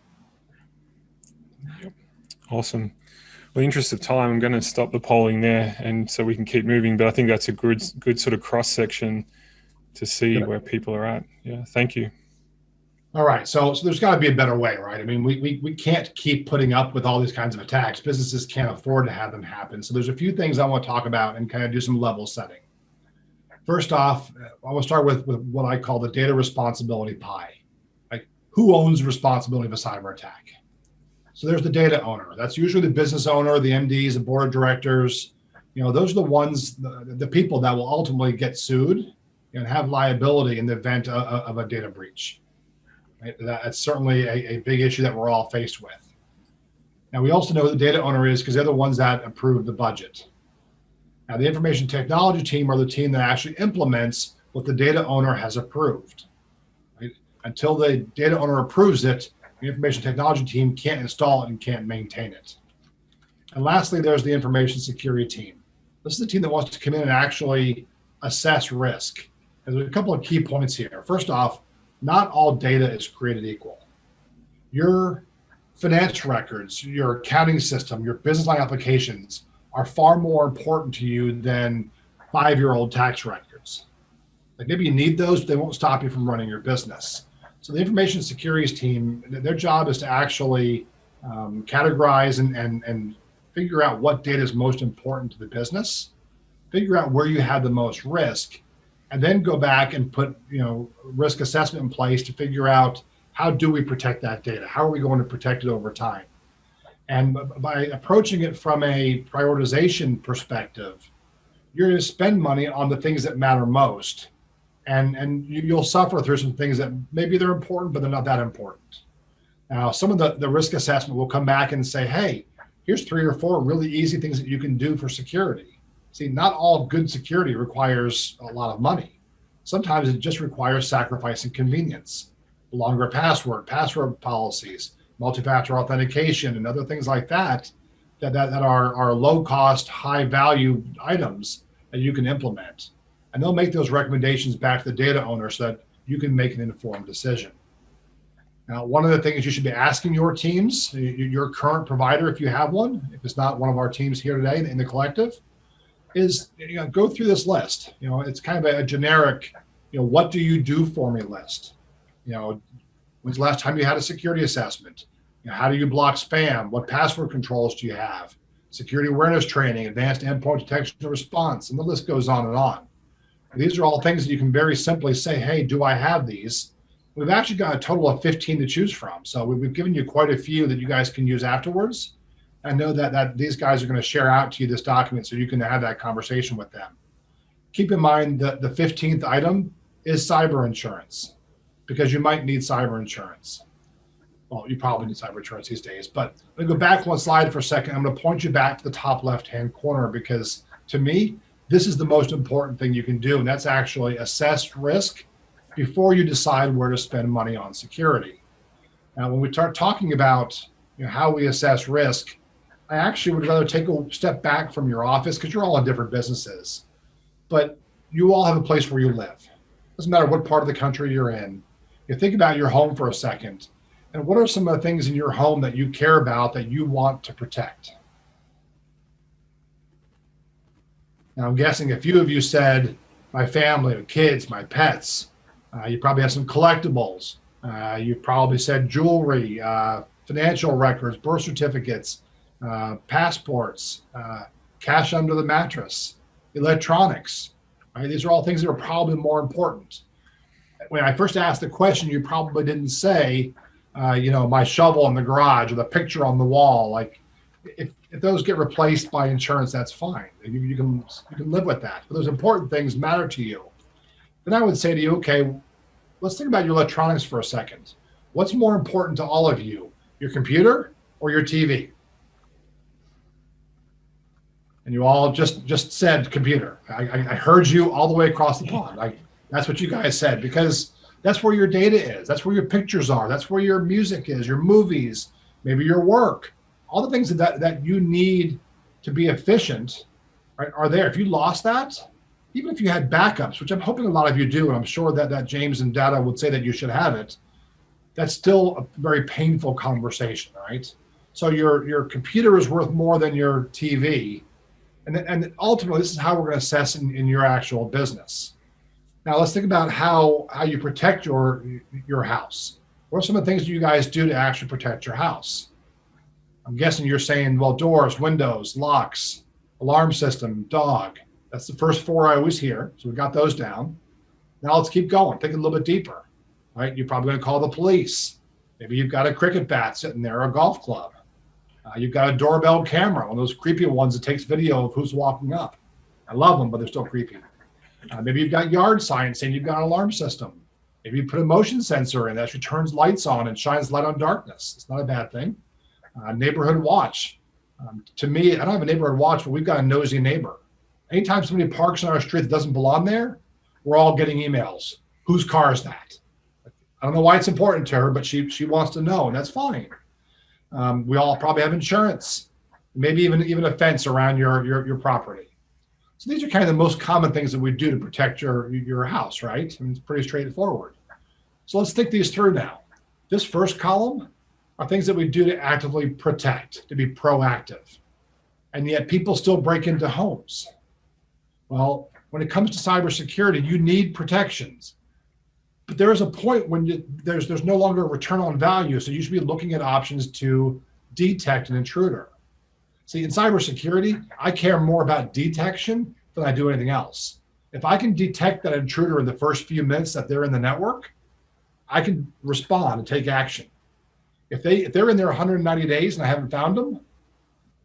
Yep. Awesome. Well, in the interest of time, I'm going to stop the polling there, and so we can keep moving. But I think that's a good sort of cross section to see where people are at. Yeah. Thank you. All right. So there's got to be a better way, right? I mean, we can't keep putting up with all these kinds of attacks. Businesses can't afford to have them happen. So there's a few things I want to talk about and kind of do some level setting. First off, I want to start with what I call the data responsibility pie. Like, who owns responsibility of a cyber attack? So there's the data owner. That's usually the business owner, the MDs, the board of directors. Those are the ones, the people that will ultimately get sued and have liability in the event of a data breach. Right? That's certainly a big issue that we're all faced with. Now, we also know who the data owner is because they're the ones that approve the budget. Now, the information technology team are the team that actually implements what the data owner has approved. Right? Until the data owner approves it, the information technology team can't install it and can't maintain it. And lastly, there's the information security team. This is the team that wants to come in and actually assess risk. And there's a couple of key points here. First off, not all data is created equal. Your finance records, your accounting system, your business line applications are far more important to you than 5-year-old tax records. Like maybe you need those, but they won't stop you from running your business. So the information security team, their job is to actually categorize and figure out what data is most important to the business, figure out where you have the most risk, and then go back and put risk assessment in place to figure out how do we protect that data? How are we going to protect it over time? And by approaching it from a prioritization perspective, you're going to spend money on the things that matter most. And you'll suffer through some things that maybe they're important, but they're not that important. Now, some of the risk assessment will come back and say, hey, here's 3 or 4 really easy things that you can do for security. See, not all good security requires a lot of money. Sometimes it just requires sacrificing convenience. Longer password policies, multi-factor authentication, and other things like that are low-cost, high-value items that you can implement. And they'll make those recommendations back to the data owner so that you can make an informed decision. Now, one of the things you should be asking your teams, your current provider, if you have one, if it's not one of our teams here today in the collective, is go through this list. It's kind of a generic, what do you do for me list. When's the last time you had a security assessment? How do you block spam? What password controls do you have? Security awareness training, advanced endpoint detection and response, and the list goes on and on. These are all things that you can very simply say, hey, do I have these? We've actually got a total of 15 to choose from. So we've given you quite a few that you guys can use afterwards. I know that these guys are going to share out to you this document so you can have that conversation with them. Keep in mind that the 15th item is cyber insurance, because you might need cyber insurance. Well, you probably need cyber insurance these days, but I'm going to go back one slide for a second. I'm going to point you back to the top left-hand corner, because to me, this is the most important thing you can do, and that's actually assess risk before you decide where to spend money on security. Now, when we start talking about how we assess risk, I actually would rather take a step back from your office, because you're all in different businesses, but you all have a place where you live. Doesn't matter what part of the country you're in. You think about your home for a second, and what are some of the things in your home that you care about that you want to protect? Now, I'm guessing a few of you said, my family, my kids, my pets. You probably have some collectibles. You probably said jewelry, financial records, birth certificates, passports, cash under the mattress, electronics. Right? These are all things that are probably more important. When I first asked the question, you probably didn't say, my shovel in the garage or the picture on the wall. Like, if those get replaced by insurance, that's fine. You can live with that. But those important things matter to you. Then I would say to you, okay, let's think about your electronics for a second. What's more important to all of you, your computer or your TV? And you all just said computer. I heard you all the way across the pond. That's what you guys said, because that's where your data is. That's where your pictures are. That's where your music is, your movies, maybe your work. All the things that you need to be efficient, right, are there. If you lost that, even if you had backups, which I'm hoping a lot of you do, and I'm sure that James and Data would say that you should have it, that's still a very painful conversation, right? So your computer is worth more than your TV. And ultimately, this is how we're going to assess in your actual business. Now, let's think about how you protect your house. What are some of the things you guys do to actually protect your house? I'm guessing you're saying, well, doors, windows, locks, alarm system, dog. That's the first 4 I always hear. So we got those down. Now let's keep going. Think a little bit deeper, right? You're probably going to call the police. Maybe you've got a cricket bat sitting there or a golf club. You've got a doorbell camera, one of those creepy ones that takes video of who's walking up. I love them, but they're still creepy. Maybe you've got yard signs saying you've got an alarm system. Maybe you put a motion sensor in that actually turns lights on and shines light on darkness. It's not a bad thing. Neighborhood watch. To me, I don't have a neighborhood watch, but we've got a nosy neighbor. Anytime somebody parks on our street that doesn't belong there, we're all getting emails. Whose car is that? I don't know why it's important to her, but she wants to know, and that's fine. We all probably have insurance, maybe even a fence around your property. So these are kind of the most common things that we do to protect your house, right? I mean, it's pretty straightforward. So let's think these through now. This first column are things that we do to actively protect, to be proactive. And yet people still break into homes. Well, when it comes to cybersecurity, you need protections. But there is a point when there's no longer a return on value. So you should be looking at options to detect an intruder. See, in cybersecurity, I care more about detection than I do anything else. If I can detect that intruder in the first few minutes that they're in the network, I can respond and take action. If they're in there 190 days and I haven't found them,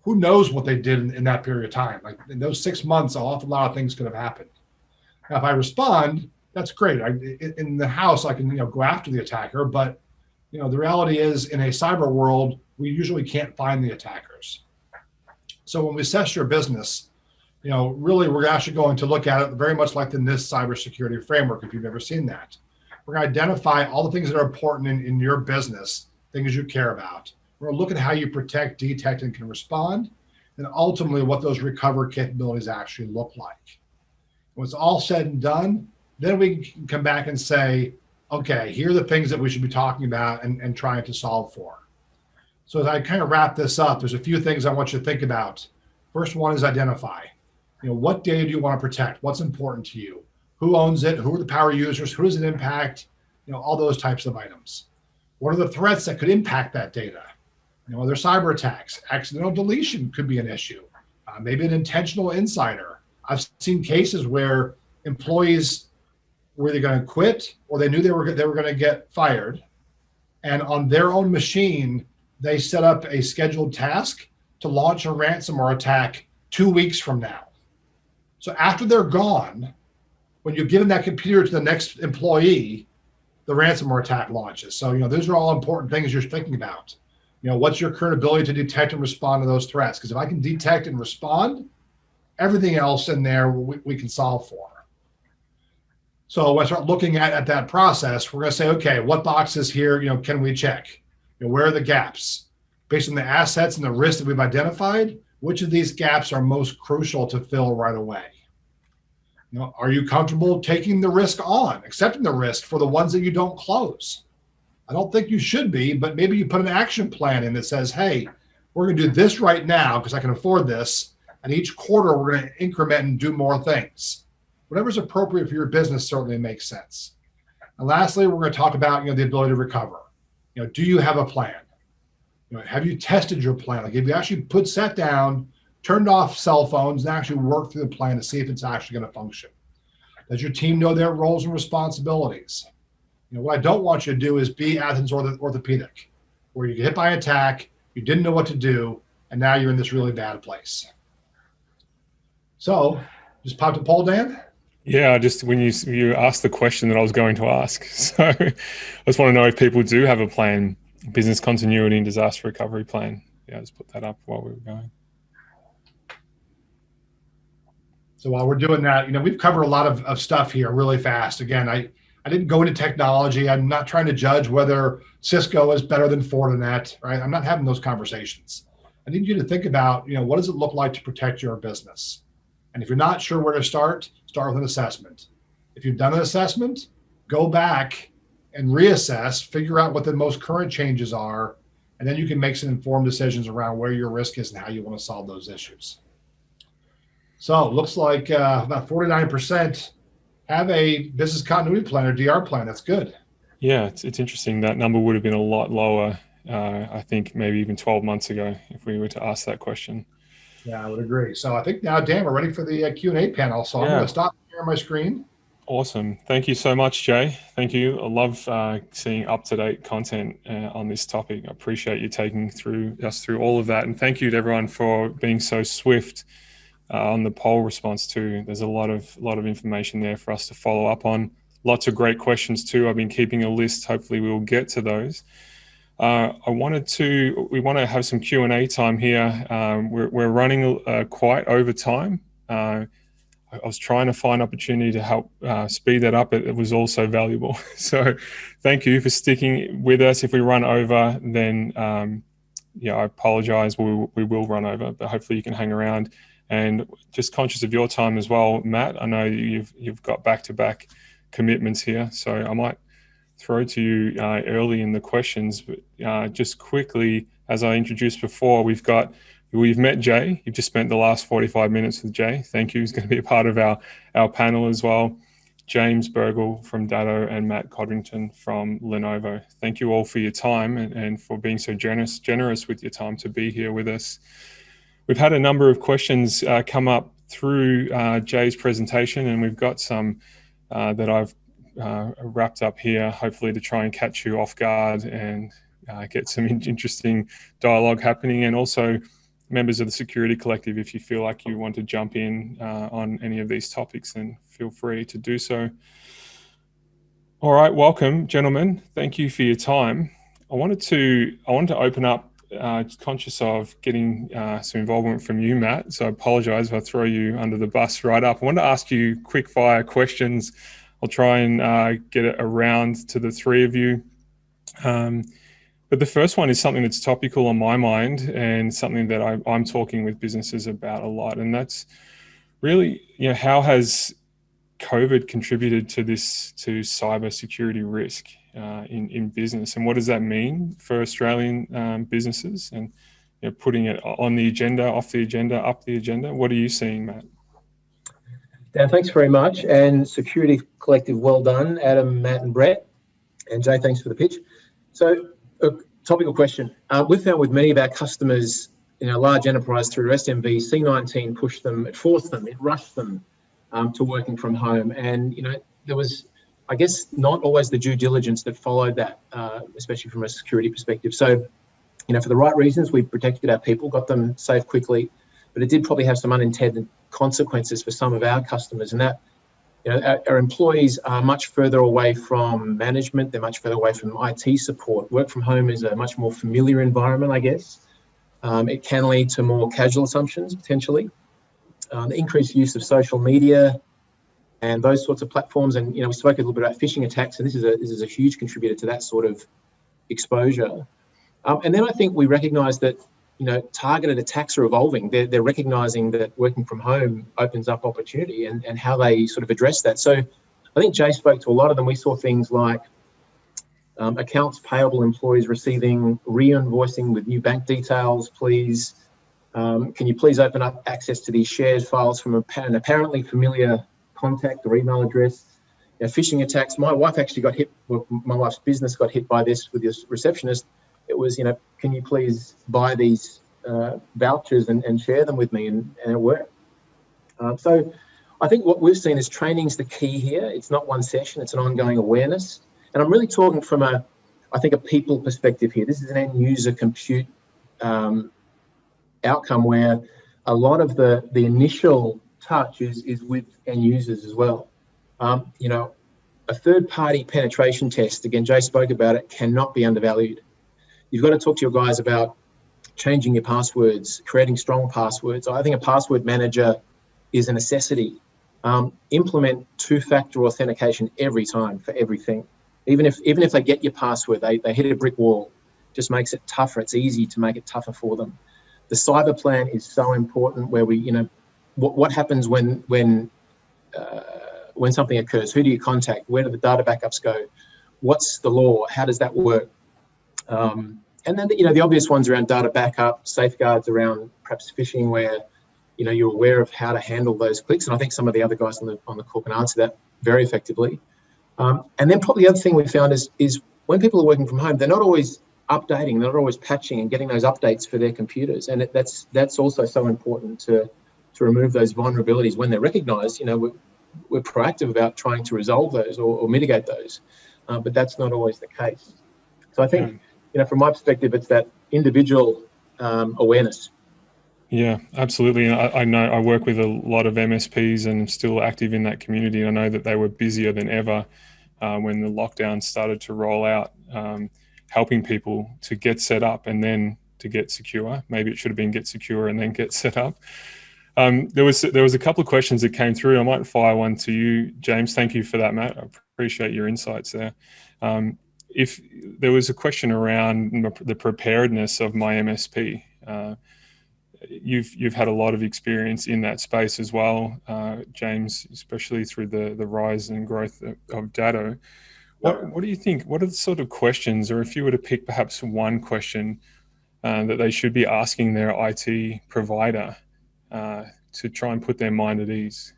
who knows what they did in that period of time? Like in those 6 months, an awful lot of things could have happened. Now, if I respond, that's great. In the house, I can go after the attacker, but the reality is in a cyber world, we usually can't find the attackers. So when we assess your business, really we're actually going to look at it very much like the NIST cybersecurity framework, if you've ever seen that. We're going to identify all the things that are important in your business, things you care about. We're going to look at how you protect, detect, and can respond, and ultimately what those recovery capabilities actually look like. When it's all said and done, then we can come back and say, okay, here are the things that we should be talking about and trying to solve for. So as I kind of wrap this up, there's a few things I want you to think about. First one is identify. What data do you want to protect? What's important to you? Who owns it? Who are the power users? Who does it impact? All those types of items. What are the threats that could impact that data? Are there cyber attacks? Accidental deletion could be an issue. Maybe an intentional insider. I've seen cases where employees were either going to quit or they knew they were going to get fired. And on their own machine, they set up a scheduled task to launch a ransomware attack 2 weeks from now. So after they're gone, when you've given that computer to the next employee, the ransomware attack launches. So, those are all important things you're thinking about. What's your current ability to detect and respond to those threats? Because if I can detect and respond, everything else in there we can solve for. So when I start looking at that process, we're going to say, okay, what boxes here, can we check? Where are the gaps? Based on the assets and the risks that we've identified, which of these gaps are most crucial to fill right away? Are you comfortable taking the risk on, accepting the risk for the ones that you don't close? I don't think you should be, but maybe you put an action plan in that says, hey, we're going to do this right now because I can afford this. And each quarter, we're going to increment and do more things. Whatever's appropriate for your business certainly makes sense. And lastly, we're going to talk about the ability to recover. Do you have a plan? Have you tested your plan? Like, have you actually sat down, turned off cell phones, and actually worked through the plan to see if it's actually going to function? Does your team know their roles and responsibilities? What I don't want you to do is be Athens orthopedic, where you get hit by an attack, you didn't know what to do, and now you're in this really bad place. So, just popped a poll, Dan? Yeah, just when you asked the question that I was going to ask. So I just want to know if people do have a plan, business continuity and disaster recovery plan. Yeah, just put that up while we were going. So while we're doing that, we've covered a lot of stuff here really fast. Again, I didn't go into technology. I'm not trying to judge whether Cisco is better than Fortinet, right? I'm not having those conversations. I need you to think about, what does it look like to protect your business? And if you're not sure where to start with an assessment. If you've done an assessment, go back and reassess, figure out what the most current changes are, and then you can make some informed decisions around where your risk is and how you want to solve those issues. So it looks like about 49% have a business continuity plan or DR plan. That's good. Yeah, it's interesting. That number would have been a lot lower, I think maybe even 12 months ago if we were to ask that question. Yeah, I would agree. So I think now, Dan, we're ready for the Q&A panel. So I'm going to stop sharing my screen. Awesome. Thank you so much, Jay. Thank you. I love seeing up-to-date content on this topic. I appreciate you taking us through all of that. And thank you to everyone for being so swift on the poll response too. There's a lot of information there for us to follow up on. Lots of great questions too. I've been keeping a list. Hopefully we will get to those. We want to have some Q&A time here. We're running quite over time. I was trying to find opportunity to help speed that up. It was also valuable. So thank you for sticking with us. If we run over, then I apologize. We will run over, but hopefully you can hang around. And just conscious of your time as well, Matt. I know you've got back-to-back commitments here, so I might throw to you early in the questions. But just quickly, as I introduced before, we've met Jay. You've just spent the last 45 minutes with Jay. Thank you. He's going to be a part of our panel as well. James Burgle from Datto and Matt Codrington from Lenovo. Thank you all for your time and for being so generous with your time to be here with us. We've had a number of questions come up through Jay's presentation, and we've got some that I've wrapped up here, hopefully to try and catch you off guard and get some interesting dialogue happening. And also members of the Security Collective, if you feel like you want to jump in on any of these topics, then feel free to do so. All right, welcome, gentlemen. Thank you for your time. I wanted to open up, just conscious of getting some involvement from you, Matt. So I apologize if I throw you under the bus right up. I want to ask you quick fire questions. I'll try and get it around to the three of you. But the first one is something that's topical on my mind and something that I'm talking with businesses about a lot. And that's really, how has COVID contributed to cybersecurity risk in business? And what does that mean for Australian businesses? And putting it on the agenda, off the agenda, up the agenda. What are you seeing, Matt? Dan, thanks very much. And Security Collective, well done. Adam, Matt and Brett. And Jay, thanks for the pitch. So a topical question. We've found with many of our customers in a large enterprise through SMB, C19 pushed them, it forced them, it rushed them to working from home. And, there was, I guess, not always the due diligence that followed that, especially from a security perspective. So, for the right reasons, we protected our people, got them safe quickly, but it did probably have some unintended consequences for some of our customers. And that, our employees are much further away from management. They're much further away from IT support. Work from home is a much more familiar environment, I guess. It can lead to more casual assumptions, potentially. The increased use of social media and those sorts of platforms. And, we spoke a little bit about phishing attacks, and this is a huge contributor to that sort of exposure. And then I think we recognise that, targeted attacks are evolving. They're recognising that working from home opens up opportunity and how they sort of address that. So I think Jay spoke to a lot of them. We saw things like accounts payable employees receiving re-invoicing with new bank details, please. Can you please open up access to these shared files from an apparently familiar contact or email address? Phishing attacks. My wife actually got hit, my wife's business got hit by this with this receptionist. It was, can you please buy these vouchers and share them with me? And it worked. So I think what we've seen is training's the key here. It's not one session, it's an ongoing awareness. And I'm really talking from a people perspective here. This is an end user compute outcome where a lot of the initial touch is with end users as well. A third-party penetration test, again, Jay spoke about it, cannot be undervalued. You've got to talk to your guys about changing your passwords, creating strong passwords. I think a password manager is a necessity. Implement two-factor authentication every time for everything. Even if they get your password, they hit a brick wall. Just makes it tougher. It's easy to make it tougher for them. The cyber plan is so important. Where we, what happens when something occurs? Who do you contact? Where do the data backups go? What's the law? How does that work? And then the obvious ones around data backup, safeguards around perhaps phishing, where you're aware of how to handle those clicks. And I think some of the other guys on the call can answer that very effectively. And then probably the other thing we found is when people are working from home, they're not always updating, they're not always patching and getting those updates for their computers. And that's also so important to remove those vulnerabilities when they're recognised. we're proactive about trying to resolve those or mitigate those, but that's not always the case. So I think, from my perspective, it's that individual awareness. Yeah, absolutely. And I know I work with a lot of MSPs and I'm still active in that community. I know that they were busier than ever when the lockdown started to roll out, helping people to get set up and then to get secure. Maybe it should have been get secure and then get set up. There was a couple of questions that came through. I might fire one to you, James. Thank you for that, Matt. I appreciate your insights there. If there was a question around the preparedness of my MSP, you've had a lot of experience in that space as well, James, especially through the rise and growth of Datto. What do you think? What are the sort of questions, or if you were to pick perhaps one question that they should be asking their IT provider to try and put their mind at ease?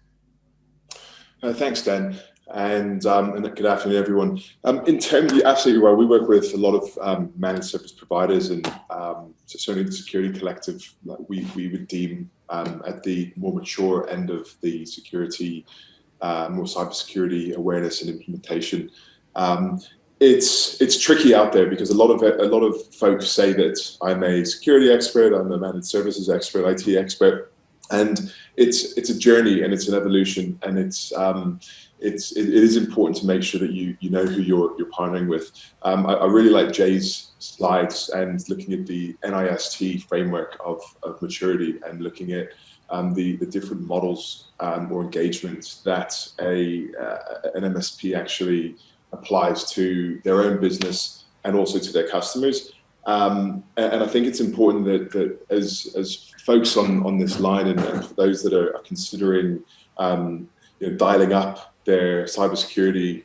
Thanks, Dan. And good afternoon, everyone. In terms, you're absolutely right. We work with a lot of managed service providers, and certainly the Security Collective, we would deem at the more mature end of the security, more cybersecurity awareness and implementation. It's tricky out there because a lot of folks say that I'm a security expert, I'm a managed services expert, IT expert, and it's a journey and it's an evolution, and it is important to make sure that you know who you're partnering with. I really like Jay's slides and looking at the NIST framework of maturity and looking at the different models or engagements that an MSP actually applies to their own business and also to their customers. And I think it's important that as folks on this line and for those that are considering dialing up their cybersecurity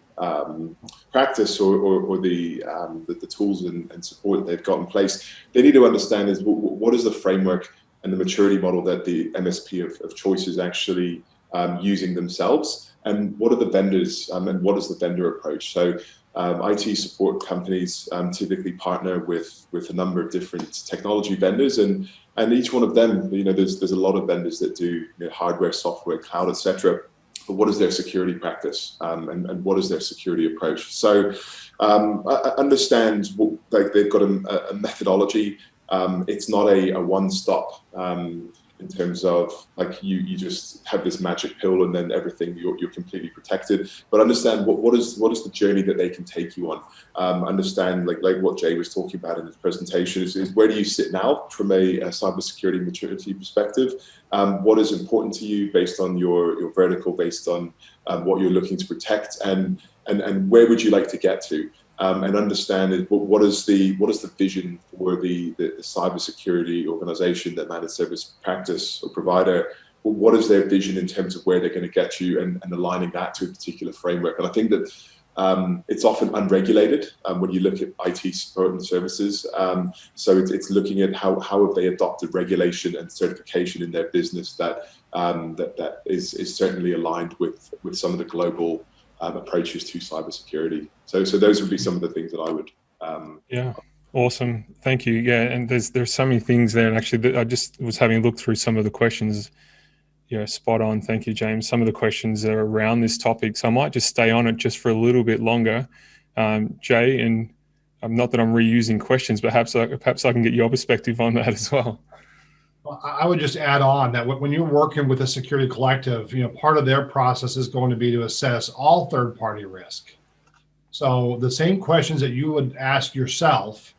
practice or the tools and support that they've got in place, they need to understand is what is the framework and the maturity model that the MSP of choice is actually using themselves, and what are the vendors and what is the vendor approach. So IT support companies typically partner with a number of different technology vendors, and each one of them, there's a lot of vendors that do hardware, software, cloud, etc. But what is their security practice and what is their security approach? So I understand they've got a methodology. It's not a one-stop in terms of you just have this magic pill and then everything you're completely protected. But understand what is the journey that they can take you on. Understand like what Jay was talking about in his presentation is where do you sit now from a cybersecurity maturity perspective? What is important to you based on your vertical, based on what you're looking to protect, and where would you like to get to? And understand what is the vision for the cybersecurity organization, that managed service practice or provider. What is their vision in terms of where they're going to get you, and aligning that to a particular framework. And I think that it's often unregulated when you look at IT support and services. So it's looking at how have they adopted regulation and certification in their business that is certainly aligned with some of the global approaches to cybersecurity. So those would be some of the things that I would. Yeah, awesome. Thank you. Yeah, and there's so many things there. And actually, I just was having a look through some of the questions. Yeah, spot on. Thank you, James. Some of the questions are around this topic, so I might just stay on it just for a little bit longer. Jay, and not that I'm reusing questions, but perhaps I can get your perspective on that as well. Well, I would just add on that when you're working with a security collective, part of their process is going to be to assess all third-party risk. So the same questions that you would ask yourself,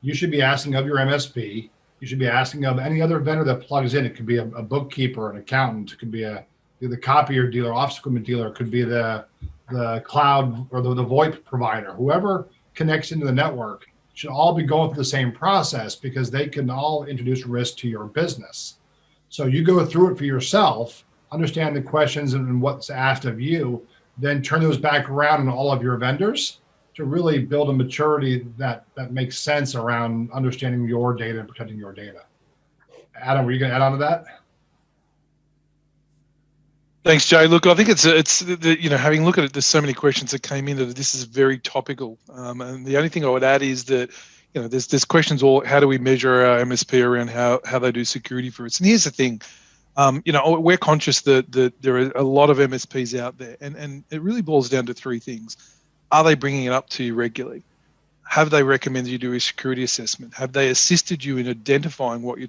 you should be asking of your MSP. You should be asking of any other vendor that plugs in. It could be a bookkeeper, an accountant. It could be the copier dealer, office equipment dealer. It could be the cloud or the VoIP provider. Whoever connects into the network should all be going through the same process, because they can all introduce risk to your business. So you go through it for yourself, understand the questions and what's asked of you, then turn those back around on all of your vendors to really build a maturity that makes sense around understanding your data and protecting your data. Adam, were you going to add on to that? Thanks, Jay. Look, I think it's having looked at it, there's so many questions that came in that this is very topical. And the only thing I would add is that there's questions all, how do we measure our MSP around how they do security for us? And here's the thing, We're conscious that there are a lot of MSPs out there, and it really boils down to three things. Are they bringing it up to you regularly? Have they recommended you do a security assessment? Have they assisted you in identifying what your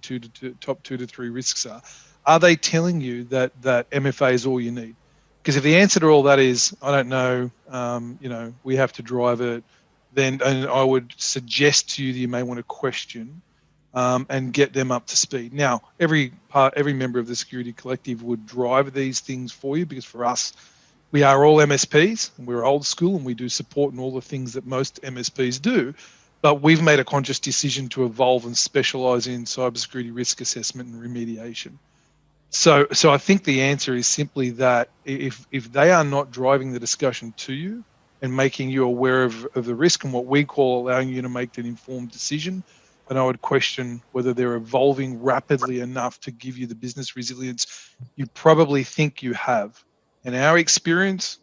top 2 to 3 risks are? Are they telling you that MFA is all you need? Because if the answer to all that is, I don't know, we have to drive it, then and I would suggest to you that you may want to question and get them up to speed. Now, every member of the security collective would drive these things for you, because for us, we are all MSPs and we're old school and we do support and all the things that most MSPs do. But we've made a conscious decision to evolve and specialize in cybersecurity risk assessment and remediation. So I think the answer is simply that if they are not driving the discussion to you and making you aware of the risk and what we call allowing you to make an informed decision, then I would question whether they're evolving rapidly enough to give you the business resilience you probably think you have. In our experience,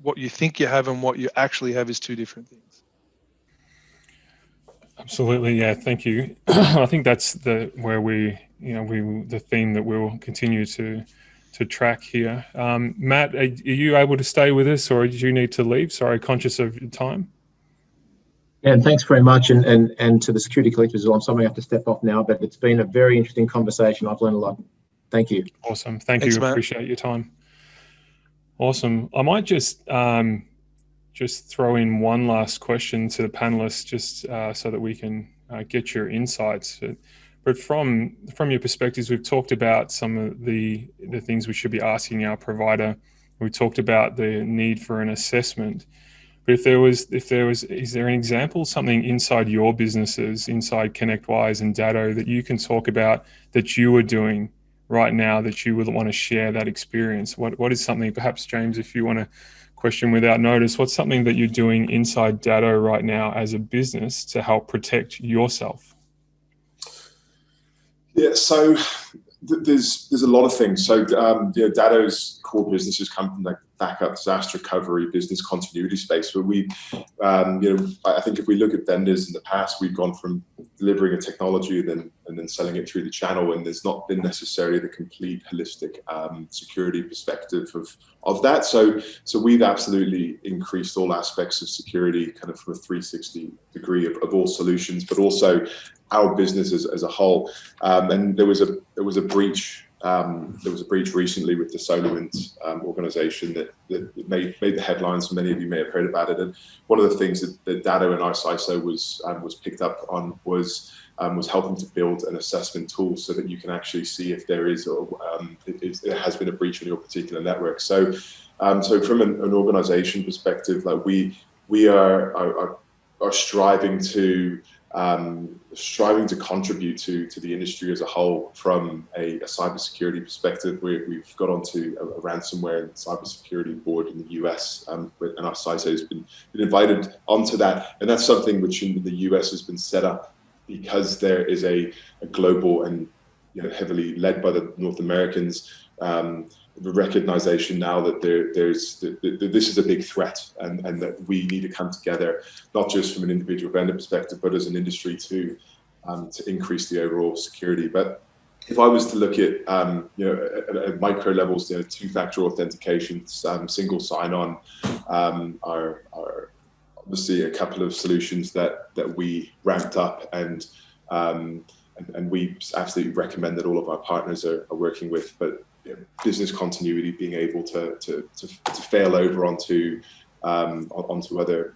what you think you have and what you actually have is two different things. Absolutely, yeah. Thank you. I think that's the theme that we'll continue to track here. Matt, are you able to stay with us, or did you need to leave? Sorry, conscious of your time. Yeah, and thanks very much, and to the security collective as well. I'm sorry I have to step off now, but it's been a very interesting conversation. I've learned a lot. Thank you. Awesome. Thanks, you. Matt. Appreciate your time. Awesome. I might just throw in one last question to the panelists, just so that we can get your insights. But from your perspectives, we've talked about some of the things we should be asking our provider. We talked about the need for an assessment. But is there an example, something inside your businesses, inside ConnectWise and Datto, that you can talk about that you are doing right now that you would want to share that experience? What is something, perhaps James, if you want to question without notice, what's something that you're doing inside Datto right now as a business to help protect yourself? Yeah, so there's a lot of things. So Datto's core businesses come from the backup, disaster recovery, business continuity space. But I think if we look at vendors in the past, we've gone from delivering a technology and then selling it through the channel, and there's not been necessarily the complete holistic security perspective of that. So we've absolutely increased all aspects of security, kind of from a 360 degree of all solutions, but also our business as a whole. And there was a breach. There was a breach recently with the SolarWinds organization that made the headlines. Many of you may have heard about it. And one of the things that Datto and our CISO was picked up on was helping to build an assessment tool so that you can actually see if there is it has been a breach on your particular network. So from an organization perspective, like we are striving to contribute to the industry as a whole from a cybersecurity perspective. We've got onto a ransomware and cybersecurity board in the US, and our CISO has been invited onto that. And that's something which in the US has been set up because there is a global and heavily led by the North Americans, the recognition now that this is a big threat, and that we need to come together, not just from an individual vendor perspective, but as an industry to increase the overall security. But if I was to look at at micro levels, two-factor authentication, single sign-on are obviously a couple of solutions that we ramped up and we absolutely recommend that all of our partners are working with. But business continuity, being able to fail over onto other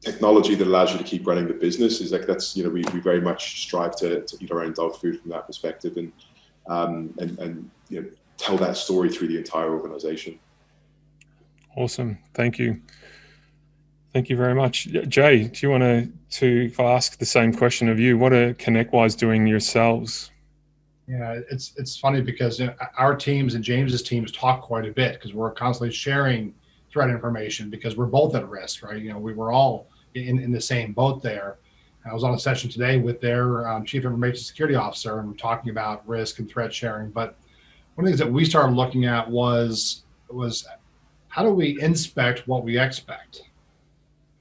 technology that allows you to keep running the business is that's we very much strive to eat our own dog food from that perspective, and tell that story through the entire organization. Awesome, thank you. Thank you very much. Jay, do you want to ask the same question of you? What are ConnectWise doing yourselves? Yeah, it's funny because our teams and James's teams talk quite a bit because we're constantly sharing threat information because we're both at risk, right? We were all in the same boat there. I was on a session today with their chief information security officer, and we're talking about risk and threat sharing. But one of the things that we started looking at was how do we inspect what we expect?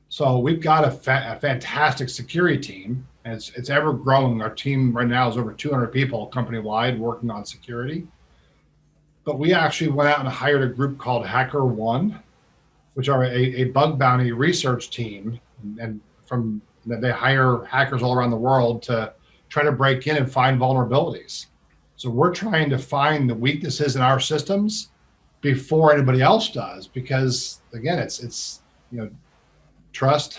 So we've got a fantastic security team. And it's ever growing. Our team right now is over 200 people company-wide working on security. but we actually went out and hired a group called HackerOne, which are a bug bounty research team, and from they hire hackers all around the world to try to break in and find vulnerabilities. So we're trying to find the weaknesses in our systems before anybody else does, because again, it's trust,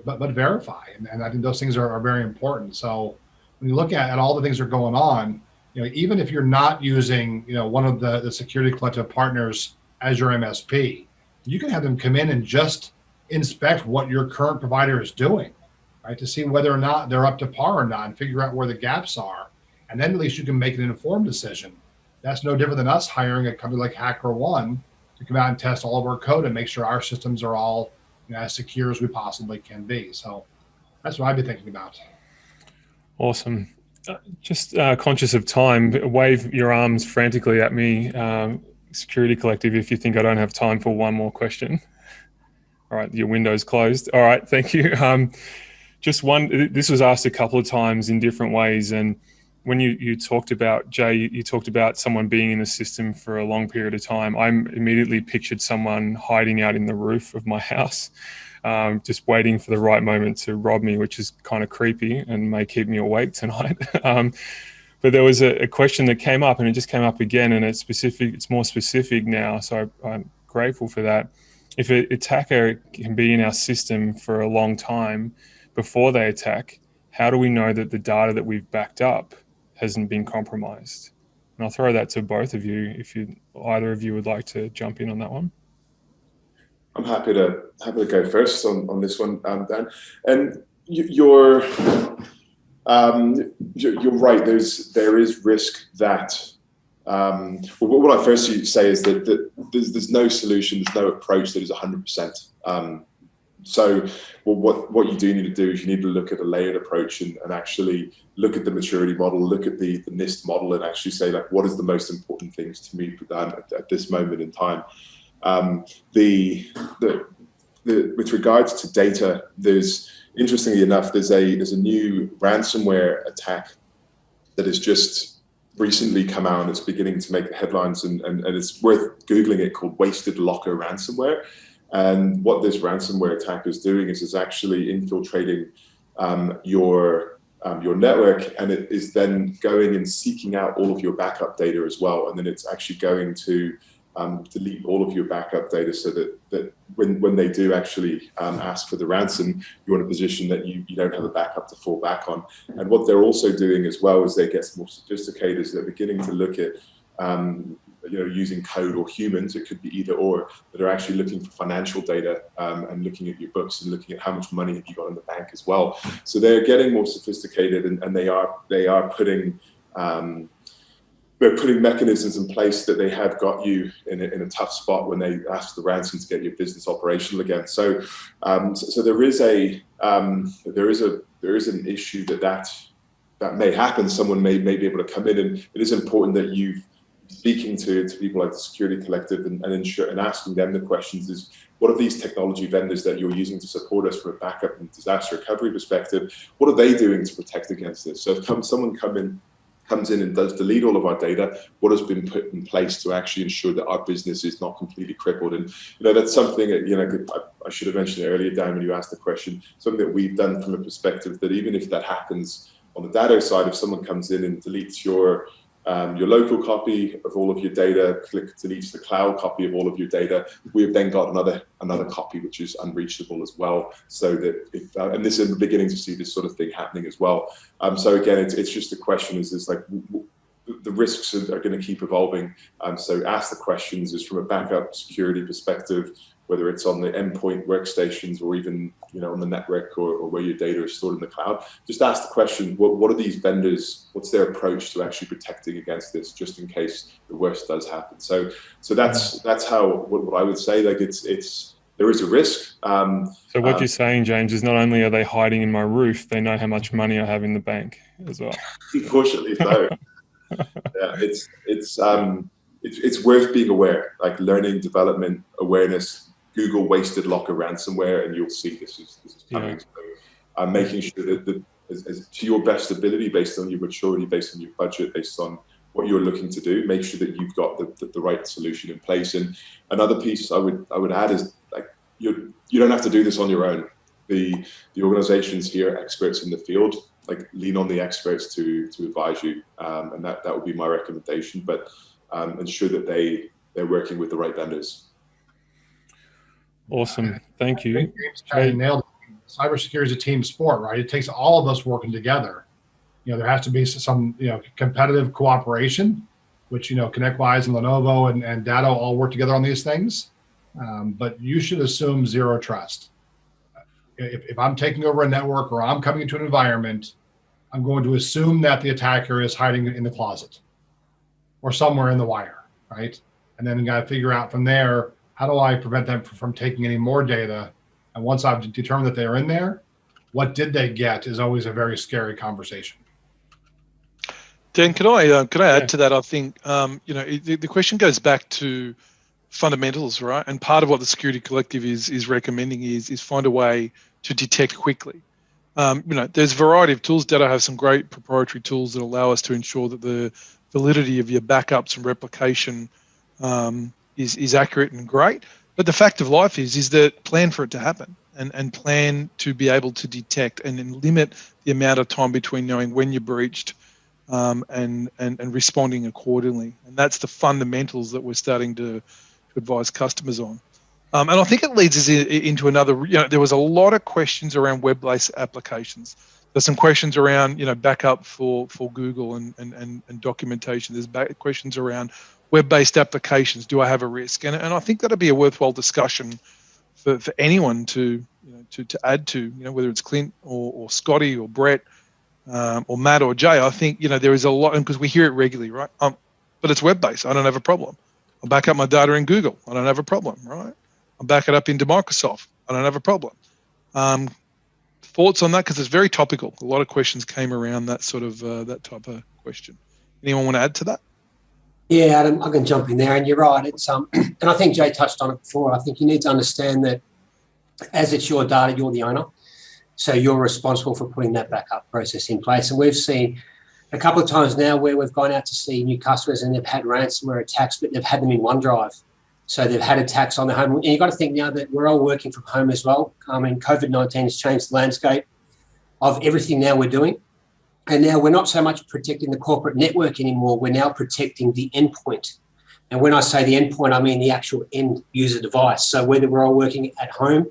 but verify, and I think those things are very important. So when you look at all the things that are going on, even if you're not using one of the security collective partners as your MSP, you can have them come in and just inspect what your current provider is doing, right, to see whether or not they're up to par or not, and figure out where the gaps are. And then at least you can make an informed decision. That's no different than us hiring a company like HackerOne to come out and test all of our code and make sure our systems are all as secure as we possibly can be. So that's what I'd be thinking about. Awesome. Just conscious of time, wave your arms frantically at me, Security Collective, if you think I don't have time for one more question. All right, your window's closed. All right, thank you. Just one, this was asked a couple of times in different ways, and when you talked about, Jay, you talked about someone being in the system for a long period of time. I immediately pictured someone hiding out in the roof of my house, just waiting for the right moment to rob me, which is kind of creepy and may keep me awake tonight. But there was a question that came up, and it just came up again, and it's specific. It's more specific now, so I'm grateful for that. If an attacker can be in our system for a long time before they attack, how do we know that the data that we've backed up hasn't been compromised? And I'll throw that to both of you if either of you would like to jump in on that one. I'm happy to go first on this one, Dan. And you're right. There is risk that. What I first say is that there's no solution, there's no approach that is 100%. So what you do need to do is you need to look at a layered approach and actually look at the maturity model, look at the NIST model, and actually say, like, what is the most important things to me at this moment in time. With regards to data, interestingly enough, there's a new ransomware attack that has just recently come out, and it's beginning to make the headlines, and it's worth Googling it, called Wasted Locker ransomware. And what this ransomware attack is doing is it's actually infiltrating your network, and it is then going and seeking out all of your backup data as well. And then it's actually going to delete all of your backup data, so that when they do actually ask for the ransom, you're in a position that you don't have a backup to fall back on. And what they're also doing as well, as they get more sophisticated, is they're beginning to look at using code or humans, it could be either or, that are actually looking for financial data and looking at your books and looking at how much money have you got in the bank as well. So they're getting more sophisticated, and they are putting mechanisms in place that they have got you in a tough spot when they ask the ransom to get your business operational again. So there is an issue that may happen. Someone may be able to come in, and it is important that you've speaking to people like the Security Collective and asking them the questions is, what are these technology vendors that you're using to support us from a backup and disaster recovery perspective? What are they doing to protect against this? So if someone comes in and does delete all of our data, what has been put in place to actually ensure that our business is not completely crippled? And that's something that, I should have mentioned it earlier, Dan, when you asked the question, something that we've done from a perspective that even if that happens on the data side, if someone comes in and deletes your local copy of all of your data, deletes the cloud copy of all of your data, we've then got another copy which is unreachable as well. So that and this is beginning to see this sort of thing happening as well. So again, it's just the question is like the risks are going to keep evolving. So ask the questions is from a backup security perspective, whether it's on the endpoint workstations or even on the network or where your data is stored in the cloud. Just ask the question, what are these vendors, what's their approach to actually protecting against this, just in case the worst does happen. So that's how what I would say, like there is a risk. So what you're saying, James, is not only are they hiding in my roof, they know how much money I have in the bank as well. Unfortunately so. Yeah, it's worth being aware, like learning, development, awareness. Google Wasted Locker ransomware, and you'll see this is coming. Yeah. So, making sure that as to your best ability, based on your maturity, based on your budget, based on what you're looking to do. Make sure that you've got the right solution in place. And another piece I would add is, like, you don't have to do this on your own. The organizations here are experts in the field. Like, lean on the experts to advise you, and that would be my recommendation. But ensure that they're working with the right vendors. Awesome, thank you. James nailed it. Cybersecurity is a team sport, right? It takes all of us working together. There has to be some competitive cooperation, which ConnectWise and Lenovo and Datto all work together on these things. But you should assume zero trust. If I'm taking over a network or I'm coming into an environment, I'm going to assume that the attacker is hiding in the closet or somewhere in the wire, right? And then you got to figure out from there, how do I prevent them from taking any more data? And once I've determined that they're in there, what did they get is always a very scary conversation. Dan, can I add to that? I think the question goes back to fundamentals, right? And part of what the Security Collective is recommending is find a way to detect quickly. There's a variety of tools. Datto have some great proprietary tools that allow us to ensure that the validity of your backups and replication is accurate and great. But the fact of life is that plan for it to happen and plan to be able to detect and then limit the amount of time between knowing when you're breached and responding accordingly. And that's the fundamentals that we're starting to advise customers on. And I think it leads us into another, there was a lot of questions around web-based applications. There's some questions around, backup for Google and documentation. There's questions around web-based applications. Do I have a risk? And I think that'd be a worthwhile discussion for anyone to add to, whether it's Clint or Scotty or Brett or Matt or Jay. I think, there is a lot, because we hear it regularly, right? But it's web-based. I don't have a problem. I'll back up my data in Google. I don't have a problem, right? I'll back it up into Microsoft. I don't have a problem. Thoughts on that? Because it's very topical. A lot of questions came around that sort of that type of question. Anyone want to add to that? Yeah, Adam, I can jump in there, and you're right. It's and I think Jay touched on it before. I think you need to understand that as it's your data, you're the owner, so you're responsible for putting that backup process in place. And we've seen a couple of times now where we've gone out to see new customers and they've had ransomware attacks, but they've had them in OneDrive. So they've had attacks on the home. And you've got to think now that we're all working from home as well. I mean, COVID-19 has changed the landscape of everything now we're doing. And now we're not so much protecting the corporate network anymore. We're now protecting the endpoint. And when I say the endpoint, I mean the actual end user device. So whether we're all working at home,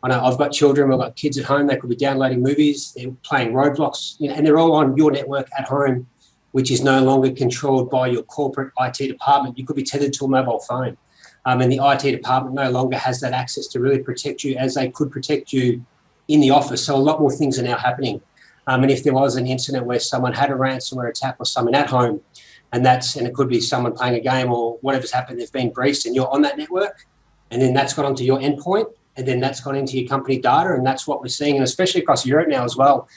I know I've got children, I've got kids at home, they could be downloading movies, they're playing Roblox, and they're all on your network at home, which is no longer controlled by your corporate IT department. You could be tethered to a mobile phone. And the IT department no longer has that access to really protect you as they could protect you in the office. So a lot more things are now happening. And if there was an incident where someone had a ransomware attack or someone at home, and it could be someone playing a game or whatever's happened, they've been breached and you're on that network, and then that's gone onto your endpoint, and then that's gone into your company data, and that's what we're seeing, and especially across Europe now as well.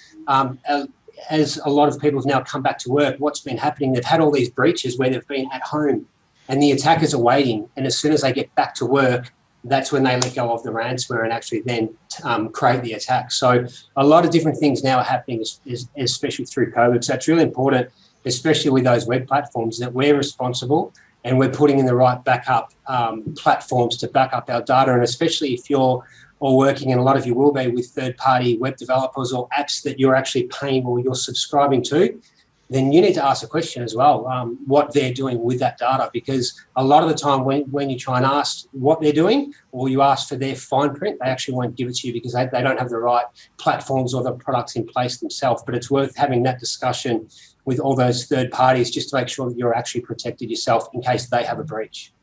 As a lot of people have now come back to work, what's been happening, they've had all these breaches where they've been at home, and the attackers are waiting, and as soon as they get back to work, that's when they let go of the ransomware and actually then create the attack. So a lot of different things now are happening, especially through COVID. So it's really important, especially with those web platforms, that we're responsible and we're putting in the right backup platforms to back up our data. And especially if you're all working, and a lot of you will be, with third-party web developers or apps that you're actually paying or you're subscribing to, then you need to ask a question as well, what they're doing with that data. Because a lot of the time when you try and ask what they're doing, or you ask for their fine print, they actually won't give it to you because they don't have the right platforms or the products in place themselves. But it's worth having that discussion with all those third parties just to make sure that you're actually protected yourself in case they have a breach.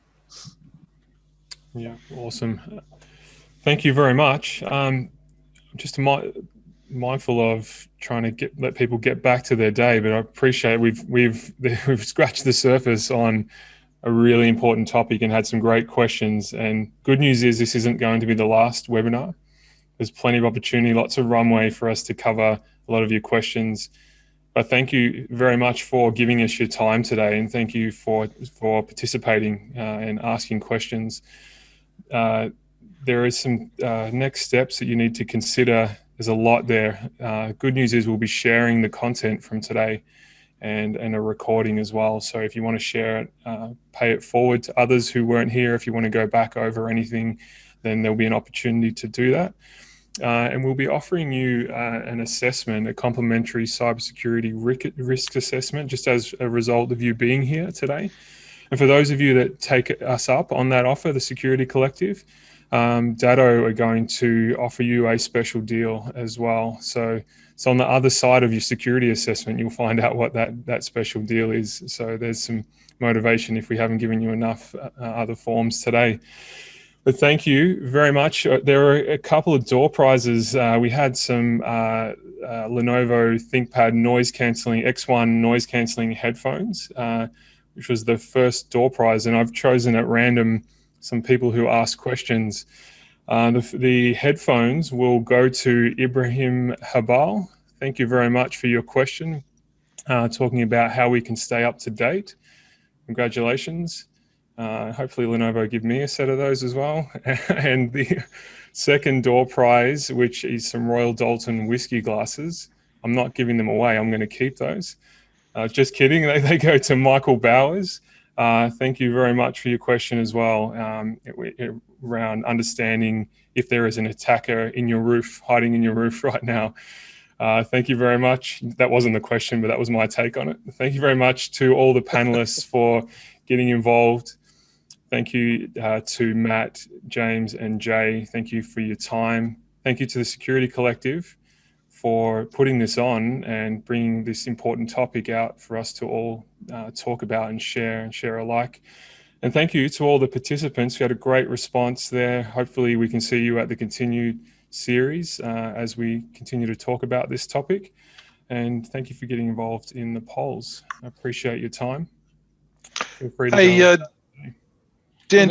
Yeah, awesome. Thank you very much. Just mindful of trying to let people get back to their day, but I appreciate we've scratched the surface on a really important topic and had some great questions. And good news is this isn't going to be the last webinar. There's plenty of opportunity, lots of runway for us to cover a lot of your questions. But thank you very much for giving us your time today, and thank you for participating and asking questions. There is some next steps that you need to consider. There's a lot there. Good news is we'll be sharing the content from today, and a recording as well. So if you want to share it, pay it forward to others who weren't here. If you want to go back over anything, then there'll be an opportunity to do that. And we'll be offering you an assessment, a complimentary cybersecurity risk assessment, just as a result of you being here today. And for those of you that take us up on that offer, the Security Collective, Datto are going to offer you a special deal as well. So it's on the other side of your security assessment, you'll find out what that special deal is. So there's some motivation if we haven't given you enough other forms today. But thank you very much. There are a couple of door prizes. We had some Lenovo ThinkPad noise cancelling, X1 noise cancelling headphones, which was the first door prize. And I've chosen at random some people who asked questions. The headphones will go to Ibrahim Habal. Thank you very much for your question, talking about how we can stay up to date. Congratulations. Hopefully Lenovo give me a set of those as well. And the second door prize, which is some Royal Dalton whiskey glasses. I'm not giving them away. I'm going to keep those. Just kidding. They go to Michael Bowers. Thank you very much for your question as well, around understanding if there is an attacker in your roof, hiding in your roof right now. Thank you very much. That wasn't the question, but that was my take on it. Thank you very much to all the panelists for getting involved. Thank you to Matt, James, and Jay. Thank you for your time. Thank you to the Security Collective for putting this on and bringing this important topic out for us to all talk about and share alike. And thank you to all the participants. We had a great response there. Hopefully we can see you at the continued series as we continue to talk about this topic. And thank you for getting involved in the polls. I appreciate your time. Feel free to go. Dan,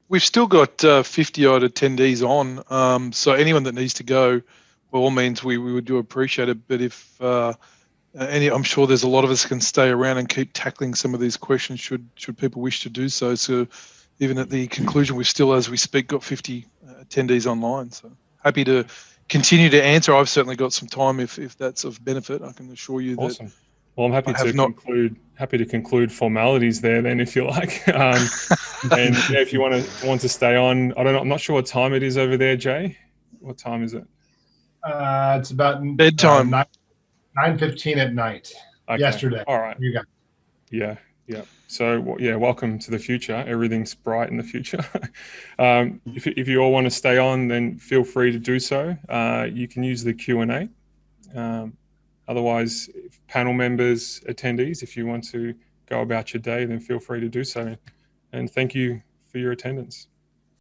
we've still got 50 odd attendees on. So anyone that needs to go, by all means, we would do appreciate it. But if I'm sure there's a lot of us can stay around and keep tackling some of these questions should people wish to do so. So even at the conclusion, we've still, as we speak, got 50 attendees online. So happy to continue to answer. I've certainly got some time if that's of benefit. I can assure you awesome. that. Well, I'm happy to conclude formalities there then, if you like. And yeah, if you want to stay on, I don't know. I'm not sure what time it is over there, Jay. What time is it? It's about bedtime. 9:15 at night. Okay. Yesterday. All right. You got. Yeah. So yeah, welcome to the future. Everything's bright in the future. If you all want to stay on, then feel free to do so. You can use the Q&A. Otherwise, panel members, attendees, if you want to go about your day, then feel free to do so. And thank you for your attendance.